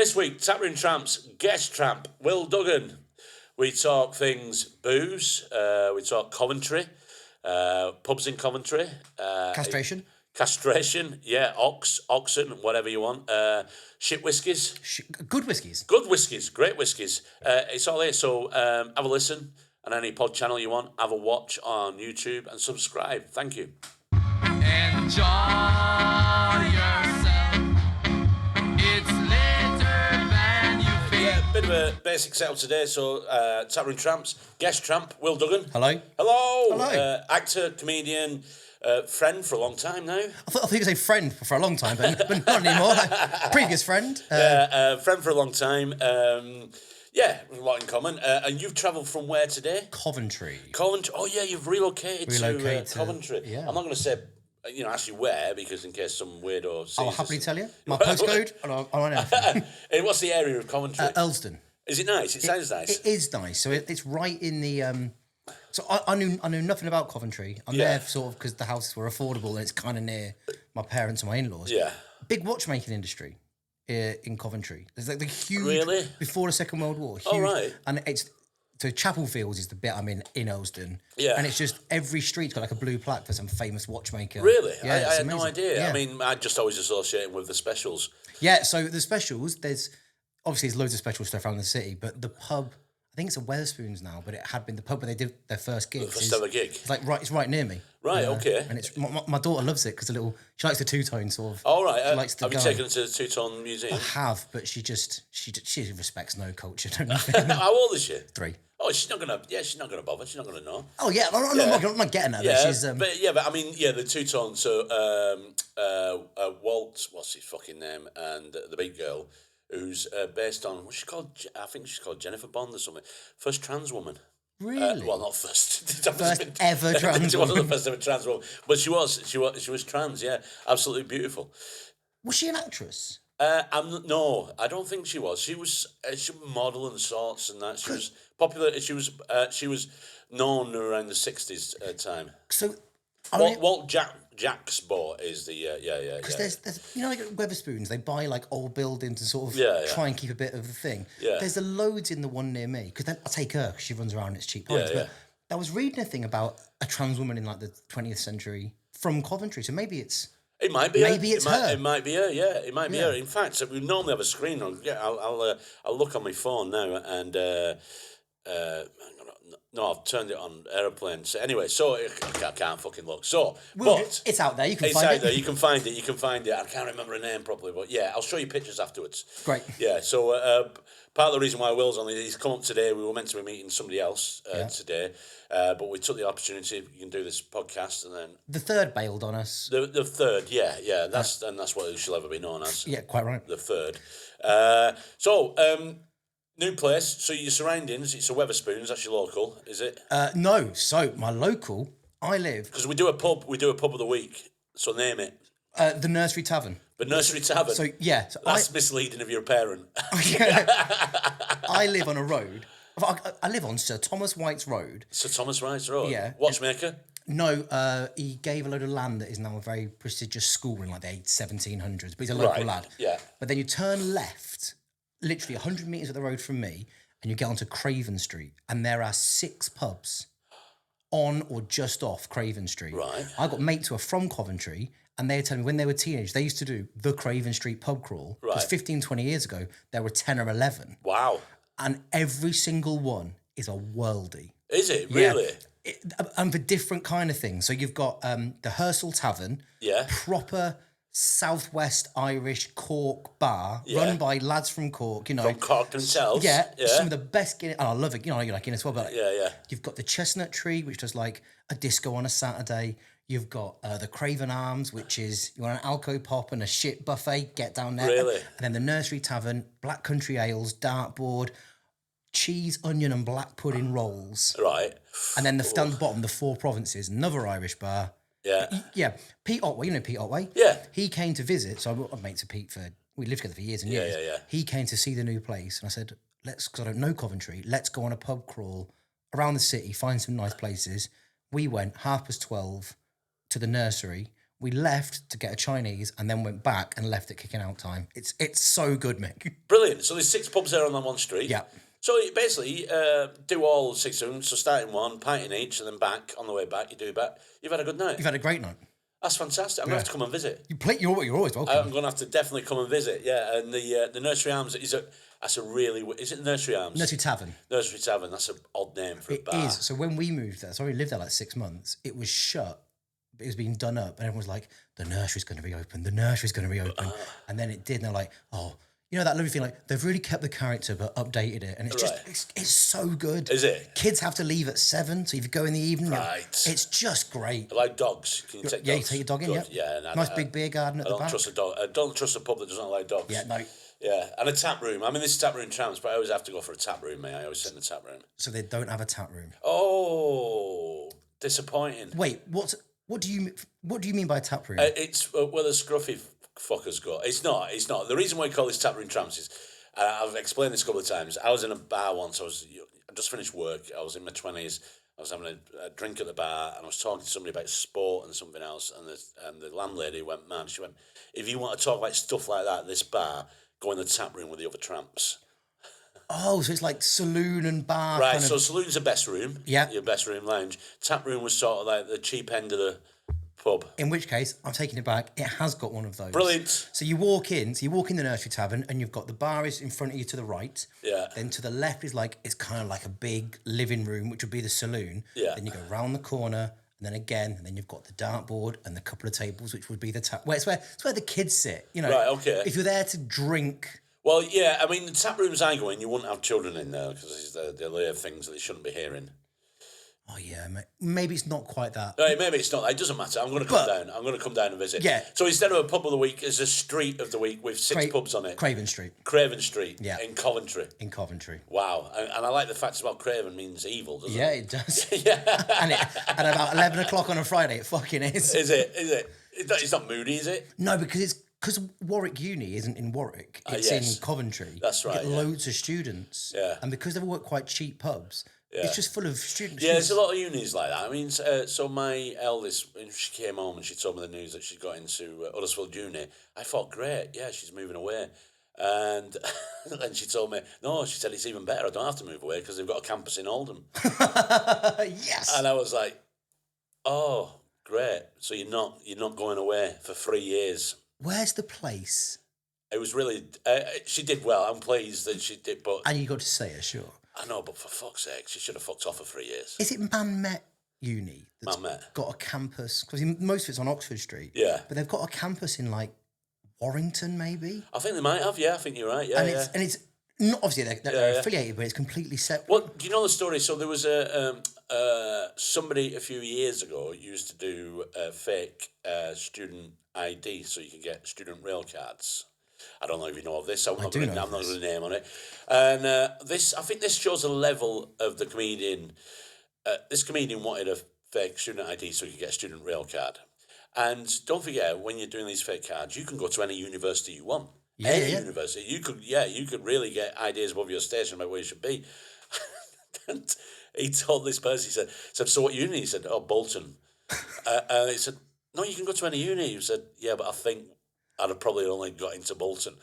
This week, Tap Room Tramps, guest tramp, Will Duggan. We talk things booze, we talk Coventry, pubs in Coventry. Castration, yeah, oxen, whatever you want. Shit whiskies. Good whiskies. Good whiskies, great whiskies. It's all here, so have a listen on any pod channel you want, have a watch on YouTube and subscribe. Thank you. Enjoy yourself. It's later than you think. Yeah, bit of a basic setup today. So, Tap Room Tramps, guest tramp, Will Duggan. Hello. Hello. Actor, comedian, friend for a long time now. I thought you could say friend for a long time, but not anymore. Previous friend. Friend for a long time. Yeah, a lot in common. And you've travelled from where today? Coventry. Oh, yeah, you've relocated to Coventry. Yeah. I'm not going to say, actually where, because in case some weirdo sees I'll happily tell you. My postcode. What's the area of Coventry? Elsdon. Is it nice? It sounds nice. It is nice. So it's right in the... So I knew nothing about Coventry. I'm there sort of because the houses were affordable and it's kind of near my parents and my in-laws. Yeah. Big watchmaking industry in Coventry. There's like the huge... Really? Before the Second World War. Huge, Oh, right. And it's... So Chapel Fields is the bit I'm in Elsdon. Yeah. And it's just every street's got like a blue plaque for some famous watchmaker. Really? Yeah, I it's had no amazing. idea. Yeah. I mean, I just always associate it with the specials. Yeah, so the specials, there's loads of special stuff around the city, but the pub, I think it's a Wetherspoons now, but it had been the pub where they did their first gig. First ever gig. It's like it's right near me. Right, okay. And it's my daughter loves it because she likes the two-tone sort of. All right. She likes to have you taken her to the Two-Tone Museum? I have, but she respects no culture. How old is she? 3. Oh, she's not gonna bother. She's not gonna know. Oh yeah, I'm not getting her. Yeah, She's, but I mean, the Two-Tone. So, Walt, what's his fucking name, and the big girl, who's based on what's she called? I think she's called Jennifer Bond or something. First trans woman. Really? Well, not first. First ever trans She woman. wasn't the first ever trans woman, but she was trans. Yeah, absolutely beautiful. Was she an actress? No, I don't think she was. She was model and sorts and that. She was popular. She was known around the 60s time. So, Walt Jack's Sport is the Because there's like Wetherspoons, they buy like old buildings and sort of try and keep a bit of the thing. Yeah. There's the loads in the one near me because I take her because she runs around and it's cheap points. But I was reading a thing about a trans woman in like the 20th century from Coventry, so maybe it's. It might be. Maybe it's her. It might be her. Yeah, it might be her. In fact, we normally have a screen on. Yeah, I'll look on my phone now and. No, I've turned it on aeroplane. So anyway, I can't fucking look. So, but it's out there. You can it's find out it. there. You can find it. You can find it. I can't remember her name properly, but yeah, I'll show you pictures afterwards. Great. Yeah. So part of the reason why Will's on it, he's come up today. We were meant to be meeting somebody else today, but we took the opportunity. You can do this podcast, and then the third bailed on us. The third, yeah. That's what she'll ever be known as. Yeah, quite right. The third. New place. So your surroundings. It's a Wetherspoons. That's your local, is it? No. So my local, I live Because we do a pub. We do a pub of the week. So name it. the Nursery Tavern. The Nursery Tavern. So yeah, That's misleading of your parent. I live on a road. I live on Sir Thomas White's Road. Sir Thomas Rice Road. Yeah. Watchmaker. No, he gave a load of land that is now a very prestigious school in like the 1700s, but he's a local lad. Yeah. But then you turn left, literally 100 metres up the road from me, and you get onto Craven Street, and there are 6 pubs on or just off Craven Street. Right. I got mates who are from Coventry, and they were telling me when they were teenagers, they used to do the Craven Street pub crawl. Right. Because 15, 20 years ago, there were 10 or 11. Wow. And every single one is a worldie. Is it really? And for different kind of things. So you've got the Hersal Tavern, proper Southwest Irish Cork bar, run by lads from Cork, From Cork themselves. Yeah, some of the best Guinness. And I love it. You like Guinness as well. But Yeah. You've got the Chestnut Tree, which does like a disco on a Saturday. You've got the Craven Arms, which is you want an Alco Pop and a shit buffet, get down there. Really? And then the Nursery Tavern, Black Country Ales, dartboard, cheese, onion and black pudding rolls. Right. And then down the bottom, the Four Provinces, another Irish bar. Yeah. Yeah. Pete Otway, you know Pete Otway? Yeah. He came to visit, so I'm mates with Pete we lived together for years and years. Yeah. He came to see the new place, and I said, because I don't know Coventry, let's go on a pub crawl around the city, find some nice places. We went 12:30 to the Nursery, We left to get a Chinese and then went back and left at kicking out time. It's so good, Mick. Brilliant. So there's 6 pubs there on that one street. Yeah. So you basically do all 6 of them. So start in one, pint in each, and then back on the way back. You do back. You've had a good night. You've had a great night. That's fantastic. I'm going to have to come and visit. You're always welcome. I'm going to have to definitely come and visit. Yeah, and the Nursery Arms is it Nursery Arms? Nursery Tavern. Nursery Tavern. That's an odd name for a bar. It is. So when we moved there, so we lived there like 6 months. It was shut. It was being done up, and everyone was like, "The nursery's going to be open. The nursery's going to be open." And then it did, and they're like, "Oh, you know that lovely thing? Like they've really kept the character, but updated it, and it's just it's so good." Is it? Kids have to leave at 7, so if you go in the evening, Right. it's just great. I like dogs. Can you take dogs? Yeah, you take your dog in. Good. Yeah, Yeah. nice big beer garden at the back. Trust a dog. I don't trust a pub that doesn't like dogs. Yeah, no. Yeah, and a tap room. I mean, this is Tap Room Tramps, but I always have to go for a tap room, mate. I always sit in the tap room. So they don't have a tap room. Oh, disappointing. Wait, what do you mean by a tap room? It's where the scruffy fuckers go. It's not. The reason why I call this Tap Room Tramps is, I've explained this a couple of times. I was in a bar once. I just finished work. I was in my 20s. I was having a drink at the bar, and I was talking to somebody about sport and something else. And the landlady went mad. She went, "If you want to talk about stuff like that at this bar, go in the tap room with the other tramps." Oh, so it's like saloon and bar. Right, kind so of... saloon's the best room. Yeah. Your best room lounge. Tap room was sort of like the cheap end of the pub. In which case, I'm taking it back. It has got one of those. Brilliant. So you walk in the Nursery Tavern, and you've got the bar is in front of you to the right. Yeah. Then to the left is it's kind of like a big living room, which would be the saloon. Yeah. Then you go round the corner, and then again, and then you've got the dartboard and the couple of tables, which would be the tap. It's where the kids sit. You know. Right, okay. If you're there to drink. Well, yeah, I mean, the tap rooms I go in, you wouldn't have children in there because they'll hear things that they shouldn't be hearing. Oh, yeah, maybe it's not quite that. Right, maybe it's not. It doesn't matter. I'm going to come down. I'm going to come down and visit. Yeah. So instead of a pub of the week, it's a street of the week with 6 pubs on it. Craven Street. Craven Street. Yeah. In Coventry. In Coventry. Wow. And I like the fact as well, Craven means evil, doesn't Yeah, it? it does. Yeah. and at about 11 o'clock on a Friday, it fucking is. Is it? It's not moody, is it? No, because Warwick Uni isn't in Warwick. It's yes. in Coventry. That's right, You get yeah. loads of students. Yeah. And because they've worked quite cheap pubs, it's just full of students. Yeah, there's a lot of unis like that. I mean, so my eldest, when she came home and she told me the news that she'd got into Huddersfield Uni, I thought, great, yeah, she's moving away. And then she told me, no, she said, it's even better. I don't have to move away because they've got a campus in Oldham. Yes. And I was like, oh, great. So you're not going away for 3 years. Where's the place? It was really, she did well. I'm pleased that she did, but And you got to say it, sure. I know, but for fuck's sake, she should have fucked off for 3 years. Is it Man Met Uni that's Met. got a campus? Because most of it's on Oxford Street. Yeah. But they've got a campus in Warrington, maybe. I think they might have, yeah, I think you're right, yeah, And it's not obviously they're affiliated, but it's completely separate. Well, do you know the story? So there was somebody a few years ago used to do fake student ID so you could get student rail cards. I don't know if you know of this. I'm not going to name on it. And I think this shows a level of the comedian. This comedian wanted a fake student ID so he could get a student rail card. And don't forget, when you're doing these fake cards, you can go to any university you want. Any university. You could really get ideas above your station about where you should be. And he told this person, he said, so what uni? He said, oh, Bolton. And he said, no, you can go to any uni. He said, yeah, but I think I'd have probably only got into Bolton.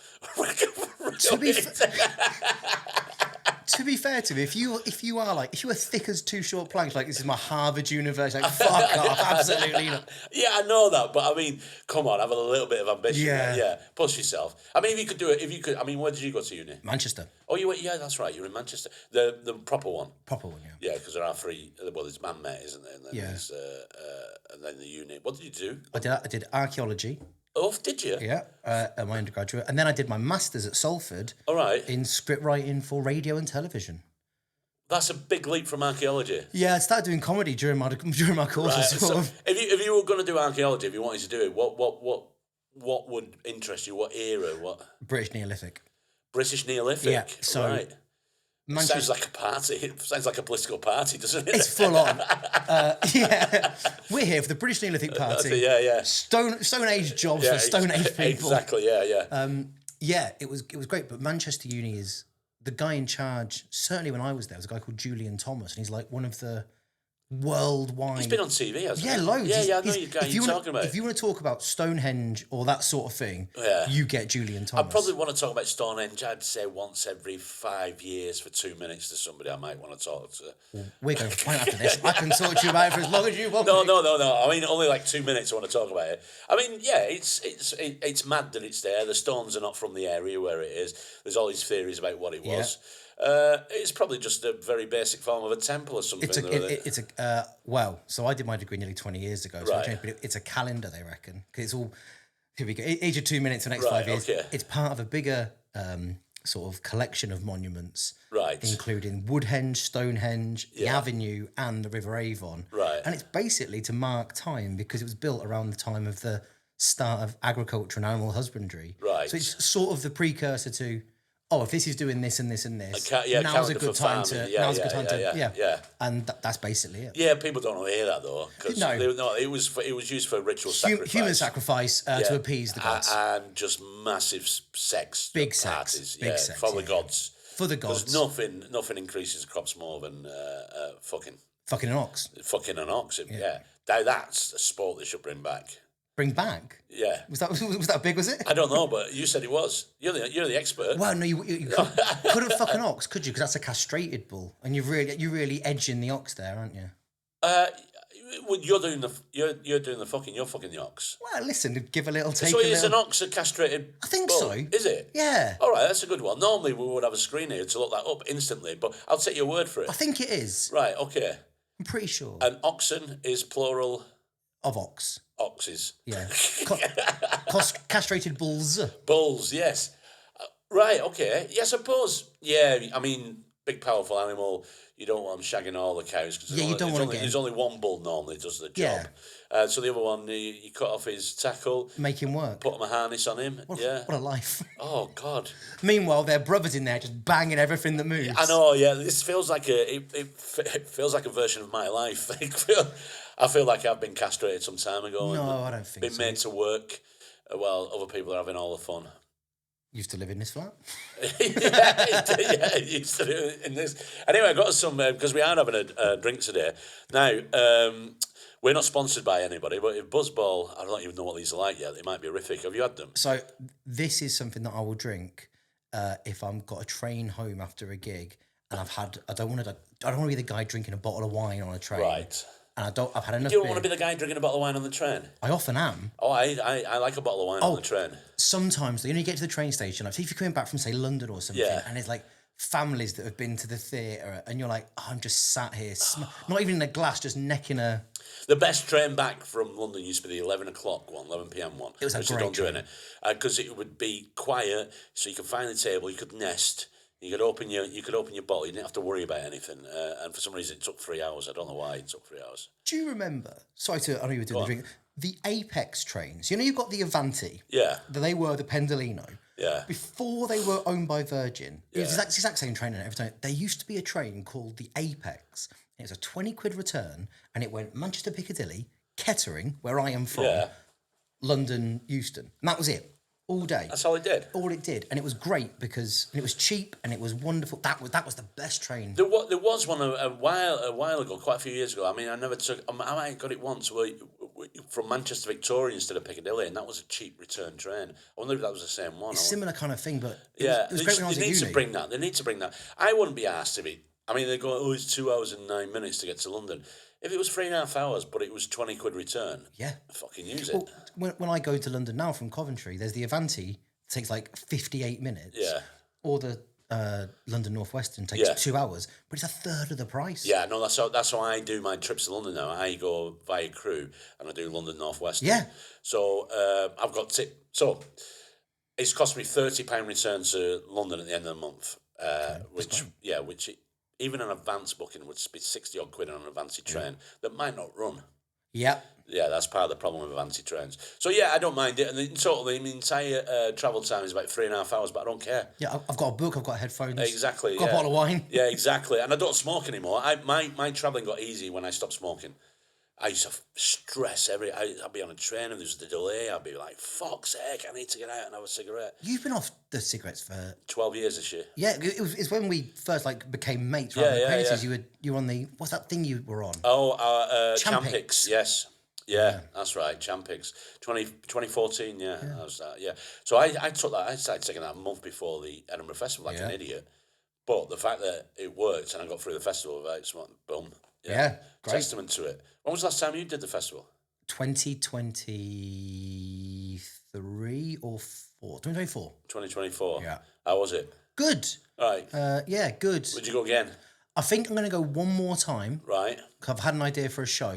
To be fair to me, if you were thick as 2 short planks, this is my Harvard University, fuck off, absolutely not. Yeah, I know that, but I mean, come on, have a little bit of ambition. Yeah, push yourself. I mean, if you could do it, I mean, where did you go to uni? Manchester. Oh, you went, yeah, that's right, you're in Manchester. The proper one. Proper one, yeah. Yeah, because there are 3, well, there's Man Met, isn't there? And then there's, and then the uni. What did you do? I did archaeology. Oh, did you? Yeah, at my undergraduate. And then I did my master's at Salford. All right. In script writing for radio and television. That's a big leap from archaeology. Yeah, I started doing comedy during my course. Right. Sort of. If you were going to do archaeology, if you wanted to do it, what would interest you? What era? What? British Neolithic. British Neolithic? Yeah, so... Right. Sounds like a party. It sounds like a political party, doesn't it? It's full on. Yeah, we're here for the British Neolithic Party. Yeah. Stone Age jobs for Stone Age people. Exactly. Yeah. Yeah, it was great. But Manchester Uni is the guy in charge. Certainly when I was there, was a guy called Julian Thomas, and he's like one of the worldwide. He's been on TV, hasn't Yeah, he? loads. Yeah, I know you guys you're talking about. If you want to talk about Stonehenge or that sort of thing, you get Julian Thomas. I probably want to talk about Stonehenge, I'd say once every 5 years for 2 minutes to somebody I might want to talk to. We're going for a pint after this. I can talk to you about it for as long as you want. No. I mean, only like 2 minutes I want to talk about it. I mean, yeah, it's mad that it's there. The stones are not from the area where it is. There's all these theories about what it was. It's probably just a very basic form of a temple or something. So I did my degree nearly 20 years ago. So Right. but it's a calendar, they reckon. Because it's all, here we go, age of 2 minutes for the next 5 years. Okay. It's part of a bigger sort of collection of monuments. Right. Including Woodhenge, Stonehenge, the Avenue and the River Avon. Right. And it's basically to mark time because it was built around the time of the start of agriculture and animal husbandry. Right. So it's sort of the precursor to, if this is doing this and this and this, now's a calendar good for time farming. to, and that's basically it. Yeah, people don't want to hear that though. No. It was used for ritual sacrifice. Human sacrifice to appease the gods. And just massive sex Big sex. parties. Big sex, for the gods. For the gods. Because nothing increases crops more than fucking. Fucking an ox. Fucking an ox, yeah. That's a sport they should bring back. Bring back? Yeah. Was that big, was it? I don't know, but you said it was. You're the expert. Well, no, you couldn't fuck an ox, could you? Because that's a castrated bull, and you're really edging the ox there, aren't you? Well, you're doing the fucking. You're fucking the ox. Well, listen, give a little take. So is an ox a castrated? I think bull? so. Is it? Yeah. All right, that's a good one. Normally we would have a screen here to look that up instantly, but I'll take your word for it. I think it is. Right. Okay. I'm pretty sure. And oxen is plural. Of ox. Oxes. Yeah. Castrated bulls. Bulls. Yes. Right. Okay. Yeah. I suppose. Yeah. I mean, big powerful animal. You don't want them shagging all the cows because there's only one bull normally does the job. Yeah. So the other one, you cut off his tackle, make him work, put him a harness on him. What a life. Oh God. Meanwhile, their brothers in there just banging everything that moves. I know. Yeah. This feels like it feels like a version of my life. I feel like I've been castrated some time ago. No, I don't think been made to work while other people are having all the fun. Used to live in this flat. yeah, used to do in this. Anyway, I got some because we are having a drink today. Now, we're not sponsored by anybody, but if Buzzball, I don't even know what these are like yet. They might be horrific. Have you had them? So this is something that I will drink if I've got a train home after a gig and I don't want to be the guy drinking a bottle of wine on a train. Right. And I've had enough. You don't want to be the guy drinking a bottle of wine on the train? I often am. Oh, I like a bottle of wine on the train. Sometimes, you get to the train station, like, see if you're coming back from, say, London or something, and there's like families that have been to the theatre, and you're like, I'm just sat here, not even in a glass, just necking a... The best train back from London used to be the 11 p.m. one. It was a great don't do train. it because it would be quiet, so you could find the table, you could nest. You could open your bottle. You didn't have to worry about anything. And for some reason, it took 3 hours. I don't know why it took 3 hours. Do you remember? I know you were doing the drink. The Apex trains. You've got the Avanti. Yeah. They were the Pendolino. Yeah. Before they were owned by Virgin, it was the exact same train and everything. There used to be a train called the Apex. It was a 20 quid return, and it went Manchester Piccadilly, Kettering, where I am from, London, Euston, and that was it. All day. That's all it did. All it did, and it was great because it was cheap and it was wonderful. That was the best train. There was one a while ago, quite a few years ago. I mean, I never took. I might have got it once. From Manchester Victoria instead of Piccadilly, and that was a cheap return train. I wonder if that was the same one. It's a similar kind of thing, but it was they great when I was at uni. They need to bring that. I wouldn't be asked if it. I mean, they go, it's 2 hours and 9 minutes to get to London. If it was 3.5 hours, but it was 20 quid return, I fucking use it. Well, when I go to London now from Coventry, there's the Avanti. It takes like 58 minutes. Yeah. Or the London North Western takes 2 hours, but it's a third of the price. Yeah, no, that's how I do my trips to London now. I go via Crew and I do London North Western. Yeah. So I've got so it's cost me £30 return to London at the end of the month, which even an advance booking would be 60 odd quid on an Avanti train that might not run. Yeah. Yeah, that's part of the problem with Avanti trains. So yeah, I don't mind it. And in total, the entire travel time is about 3.5 hours, but I don't care. Yeah, I've got a book, I've got headphones. Exactly. Got a bottle of wine. Yeah, exactly. And I don't smoke anymore. My travelling got easy when I stopped smoking. I used to stress I'd be on a train and there's the delay. I'd be like, fuck's sake, I need to get out and have a cigarette. You've been off the cigarettes for 12 years this year. Yeah, it's when we first like became mates rather than acquaintances. You were on the what's that thing you were on? Oh, Champix. Champix, yes. Yeah, that's right, Champix. 2014, yeah, that was that, yeah. So I took that, I started taking that a month before the Edinburgh Festival like an idiot. But the fact that it worked and I got through the festival, it's like, boom. Yeah, great. Testament to it. When was the last time you did the festival? 2023 or 2024. 2024. Yeah. How was it? Good. Right. Yeah, good. Would you go again? I think I'm going to go one more time. Right. 'Cause I've had an idea for a show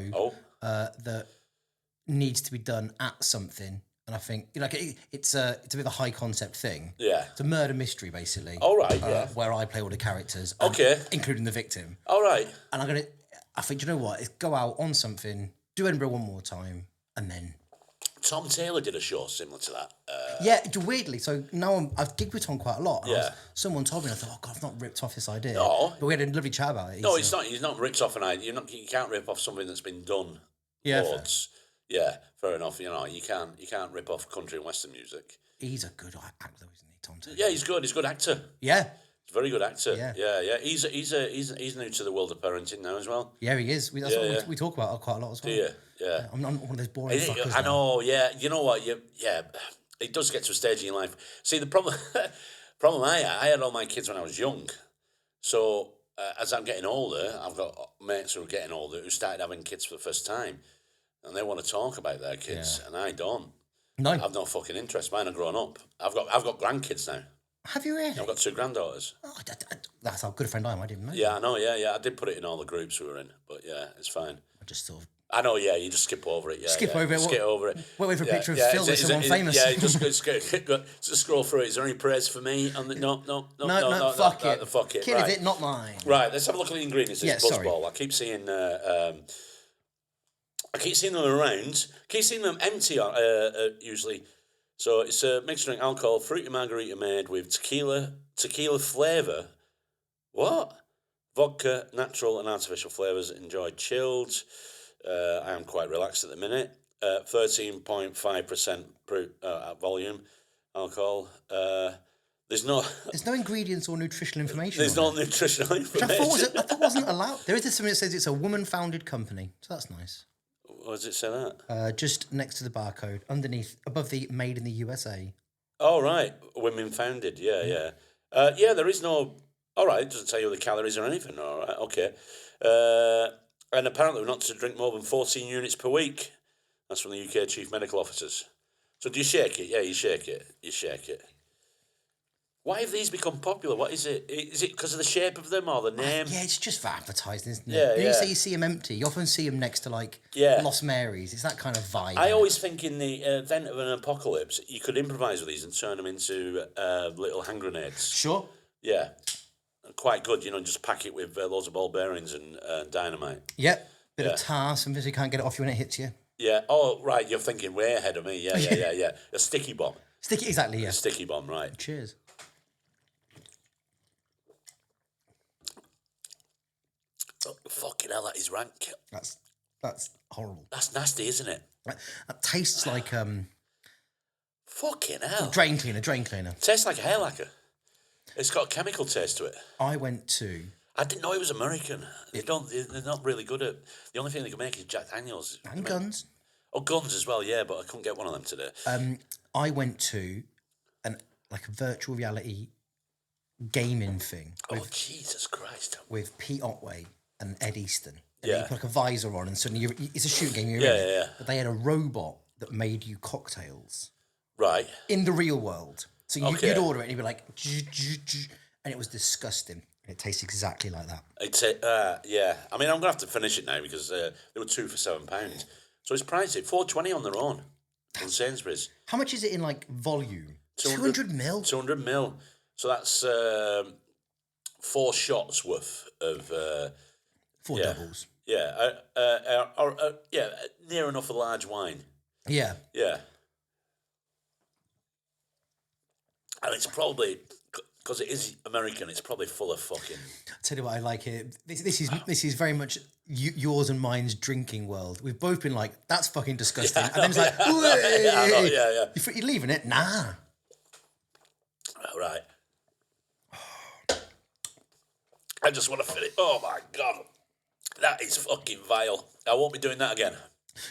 that needs to be done at something. And I think it's a bit of a high concept thing. Yeah. It's a murder mystery, basically. All right, yeah. Where I play all the characters. Including the victim. All right. And I think, do you know what? It's go out on something, do Edinburgh one more time, and then... Tom Taylor did a show similar to that. Weirdly. So now I've gigged with Tom quite a lot. Someone told me, and I thought, oh God, I've not ripped off this idea. No. But we had a lovely chat about it. He's not ripped off an idea. You can't rip off something that's been done. Yeah. Loads. Yeah, fair enough. You can't rip off country and western music. He's a good actor, isn't he, Tom Taylor? Yeah, he's good. He's a good actor. Yeah. He's a very good actor. Yeah. He's new to the world of parenting now as well. Yeah, he is. That's what we talk about quite a lot as well. Yeah. I'm not one of those boring fuckers. I know. Yeah. You know what? It does get to a stage in your life. See, the problem I had all my kids when I was young. So as I'm getting older, I've got mates who are getting older who started having kids for the first time, and they want to talk about their kids, and I don't. No. I've no fucking interest. Mine are grown up. I've got grandkids now. Have you really? I've got 2 granddaughters. Oh, that's how good a friend I am. I didn't know. Yeah, I know. Yeah. I did put it in all the groups we were in, but yeah, it's fine. I just sort of... I know, yeah, you just skip over it. Yeah, Skip over it. Skip over it. Wait for a picture of Phil with someone famous. Yeah, just scroll through it. Is there any praise for me? On the, no, fuck it. Fuck it. Kid Right. of it, not mine. Right, let's have a look at the ingredients. Yeah, This Buzzball. I keep seeing them around. Keep seeing them empty usually. So it's a mixed drink alcohol, fruity margarita made with tequila flavour. What? Vodka, natural and artificial flavours. Enjoyed chilled. I am quite relaxed at the minute. 13.5% volume alcohol. There's no ingredients or nutritional information. There's no nutritional information. Which I thought wasn't allowed. There is something that says it's a woman-founded company, so that's nice. What does it say that? Just next to the barcode, above the "Made in the USA." Oh right, women founded. Yeah. There is no. All right, it doesn't tell you the calories or anything. All right, okay. And apparently we're not to drink more than 14 units per week. That's from the UK Chief Medical Officers. So do you shake it? Yeah, you shake it. Why have these become popular? What is it? Is it because of the shape of them or the name? Yeah, it's just for advertising, isn't it? Yeah, You say you see them empty. You often see them next to Lost Marys. It's that kind of vibe. I always think in the event of an apocalypse, you could improvise with these and turn them into little hand grenades. Sure. Yeah. Quite good, just pack it with loads of ball bearings and dynamite. Yep. Bit of tar, something so you can't get it off you when it hits you. Yeah. Oh, right. You're thinking way ahead of me. Yeah. A sticky bomb. Exactly, yeah. A sticky bomb, right. Cheers. Oh, fucking hell, that is rank. That's horrible. That's nasty, isn't it? That tastes like fucking hell. Drain cleaner. Tastes like a hair lacquer. It's got a chemical taste to it. I didn't know it was American. They're not really good at. The only thing they can make is Jack Daniels and guns. Oh, guns as well, yeah, but I couldn't get one of them today. I went to a virtual reality gaming thing. Jesus Christ! With Pete Otway and Ed Easton. And Yeah. you put a visor on, and suddenly it's a shooting game. Yeah. But they had a robot that made you cocktails. Right. In the real world. So you'd order it and you'd be like, and it was disgusting. It tastes exactly like that. Yeah. I mean, I'm going to have to finish it now because they were 2 for £7. So it's pricey. $4.20 on their own in Sainsbury's. How much is it in volume? 200 mil? 200 mil. So that's 4 shots worth of... 4 doubles. Yeah. Near enough a large wine. Yeah. Yeah. And it's probably, because it is American, it's probably full of fucking... tell you what I like here. This is very much yours and mine's drinking world. We've both been like, that's fucking disgusting. And then it's like, yeah. You're leaving it? Nah. Right. I just want to finish. Oh my God. That is fucking vile. I won't be doing that again.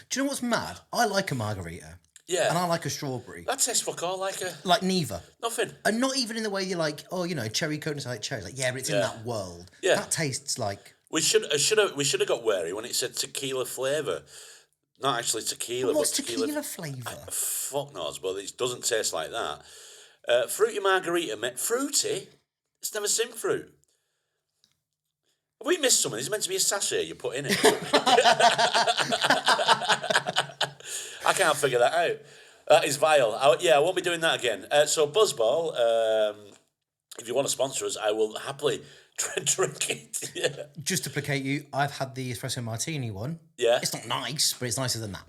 Do you know what's mad? I like a margarita. Yeah. And I like a strawberry. That tastes fuck all like a... Like neither. Nothing. And not even in the way you're like, oh, you know, cherry coconut, like cherry. Like, yeah, but it's in that world. Yeah. That tastes like... We should have got wary when it said tequila flavour. Not actually tequila, But what's but tequila flavour? Fuck knows, but it doesn't taste like that. Fruity margarita, mate. Fruity? It's never seen fruit. Have we missed something? Is it meant to be a sachet you put in it? I can't figure that out. That is vile. I won't be doing that again. So Buzzball, if you want to sponsor us, I will happily drink it. Yeah. Just to placate you, I've had the espresso martini one. Yeah. It's not nice, but it's nicer than that.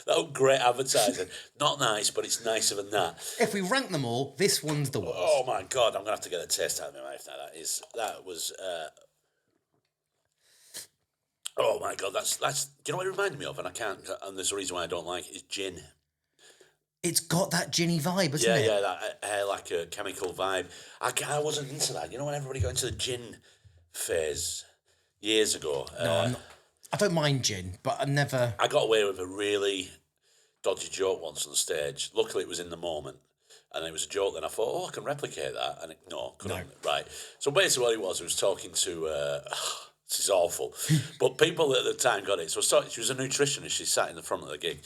Oh, great advertising. Not nice, but it's nicer than that. If we rank them all, this one's the worst. Oh my God, I'm gonna have to get the taste out of my mouth now. That was. Oh my God, that's. Do you know what it reminded me of? And I can't. And there's a reason why I don't like it. Is gin. It's got that ginny vibe, hasn't it? Yeah, that like a chemical vibe. I wasn't into that. You know when everybody got into the gin phase years ago. No, I'm not. I don't mind gin, but I never... I got away with a really dodgy joke once on stage. Luckily, it was in the moment. And it was a joke, and I thought, oh, I can replicate that. And couldn't. Right. So basically what it was talking to... this is awful. But people at the time got it. So she was a nutritionist. She sat in the front of the gig.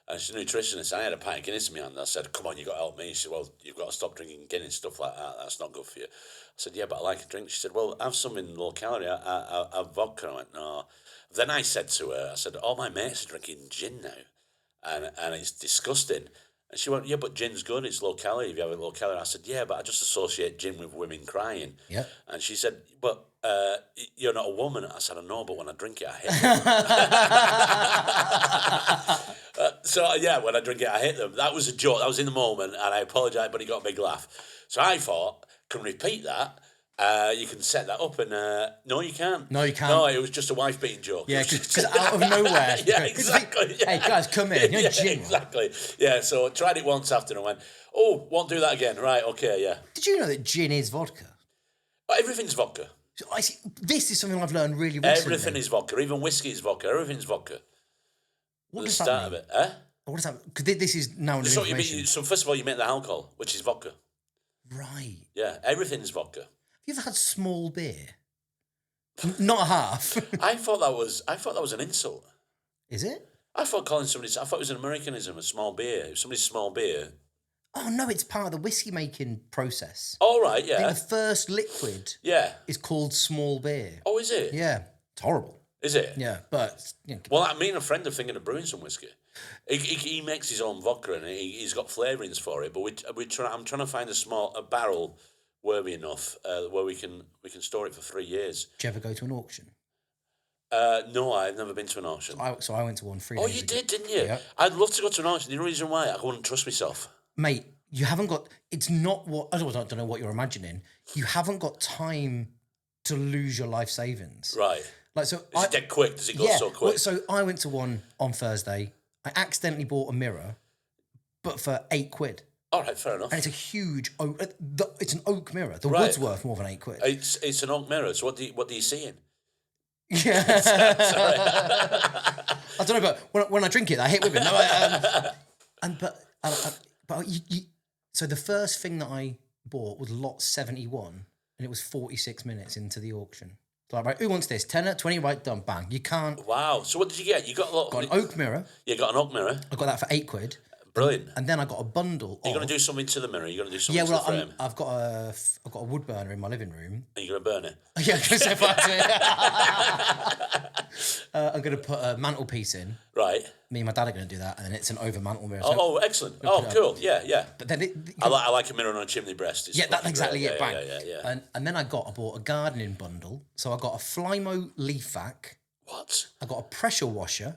And she's a nutritionist. I had a pint of Guinness in my hand. I said, come on, you got to help me. She said, well, you've got to stop drinking Guinness, stuff like that. That's not good for you. I said, yeah, but I like a drink. She said, well, have something low calorie. I have vodka. I went, no. Then I said to her, I said, all my mates are drinking gin now. And it's disgusting. And she went, yeah, but gin's good. It's low calorie if you have it low calorie. I said, yeah, but I just associate gin with women crying. Yeah. And she said, but you're not a woman. I said, I know, but when I drink it, I hate them. So, yeah, when I drink it, I hate them. That was a joke. That was in the moment, and I apologise, but he got a big laugh. So I thought, can repeat that. You can set that up, and no, you can't. No, you can't. No, it was just a wife-beating joke. Yeah, because out of nowhere. Yeah, exactly. Hey, guys, come in. You're gin. Exactly. Yeah, so I tried it once after, and I went, oh, won't do that again. Right, okay, yeah. Did you know that gin is vodka? But everything's vodka. So I see, this is something I've learned really recently. Everything is vodka. Even whiskey is vodka. Everything's vodka. What The does start that of mean? it, eh? What does that? Because this is now new So, information. so first of all, you make the alcohol, which is vodka. Right. Yeah, everything is vodka. Have you ever had small beer? Not half. I thought that was an insult. Is it? I thought it was an Americanism, a small beer. If somebody's small beer. Oh no, it's part of the whiskey making process. All right, I yeah. think the first liquid Yeah. is called small beer. Oh, is it? Yeah, it's horrible. Is it? Yeah, but you know, Well, me and a friend are thinking of brewing some whiskey. He makes his own vodka and he's got flavourings for it. But I'm trying to find a barrel worthy enough where we can store it for 3 years. did you ever go to an auction? No, I've never been to an auction. So I went to one 3 Oh, days you ago. did, didn't you? Yeah. I'd love to go to an auction. The reason why I wouldn't trust myself. Mate, you haven't got. It's not what I don't know what you're imagining. You haven't got time to lose your life savings. Right. Like so, Is it dead quick? Does it go so quick? Well, so I went to one on Thursday. I accidentally bought a mirror, but for £8. All right, fair enough. And it's a huge oak. It's an oak mirror. The Right. wood's worth more than £8. It's an oak mirror. So what do you see in? Yeah. I don't know, but when I drink it, I hit with it. No, but so the first thing that I bought was lot 71, and it was 46 minutes into the auction. So like, right, who wants this? Tenner, 20, right, done, bang. You can't. Wow. So what did you get? You got a lot. Got an oak mirror. You got an oak mirror. I got that for £8. Brilliant. And then I got a bundle. You're going to do something to the mirror. You're going to do something Yeah, to well, the frame. I've got a wood burner in my living room. And you're going to burn it. Yeah, I'm going to put a mantelpiece in. Right. Me and my dad are going to do that, and then it's an over mantel mirror. Oh, excellent. Oh, cool. Yeah. But then I like a mirror on a chimney breast. It's that's fucking exactly great. it. Bang. Yeah. And then I bought a gardening bundle. So I got a Flymo leaf vac. What? I got a pressure washer.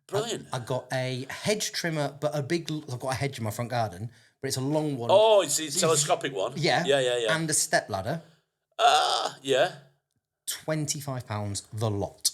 Brilliant. I got a hedge trimmer, but I've got a hedge in my front garden, but it's a long one. Oh, it's a telescopic one. Yeah. Yeah. And a step ladder. Yeah. £25 the lot.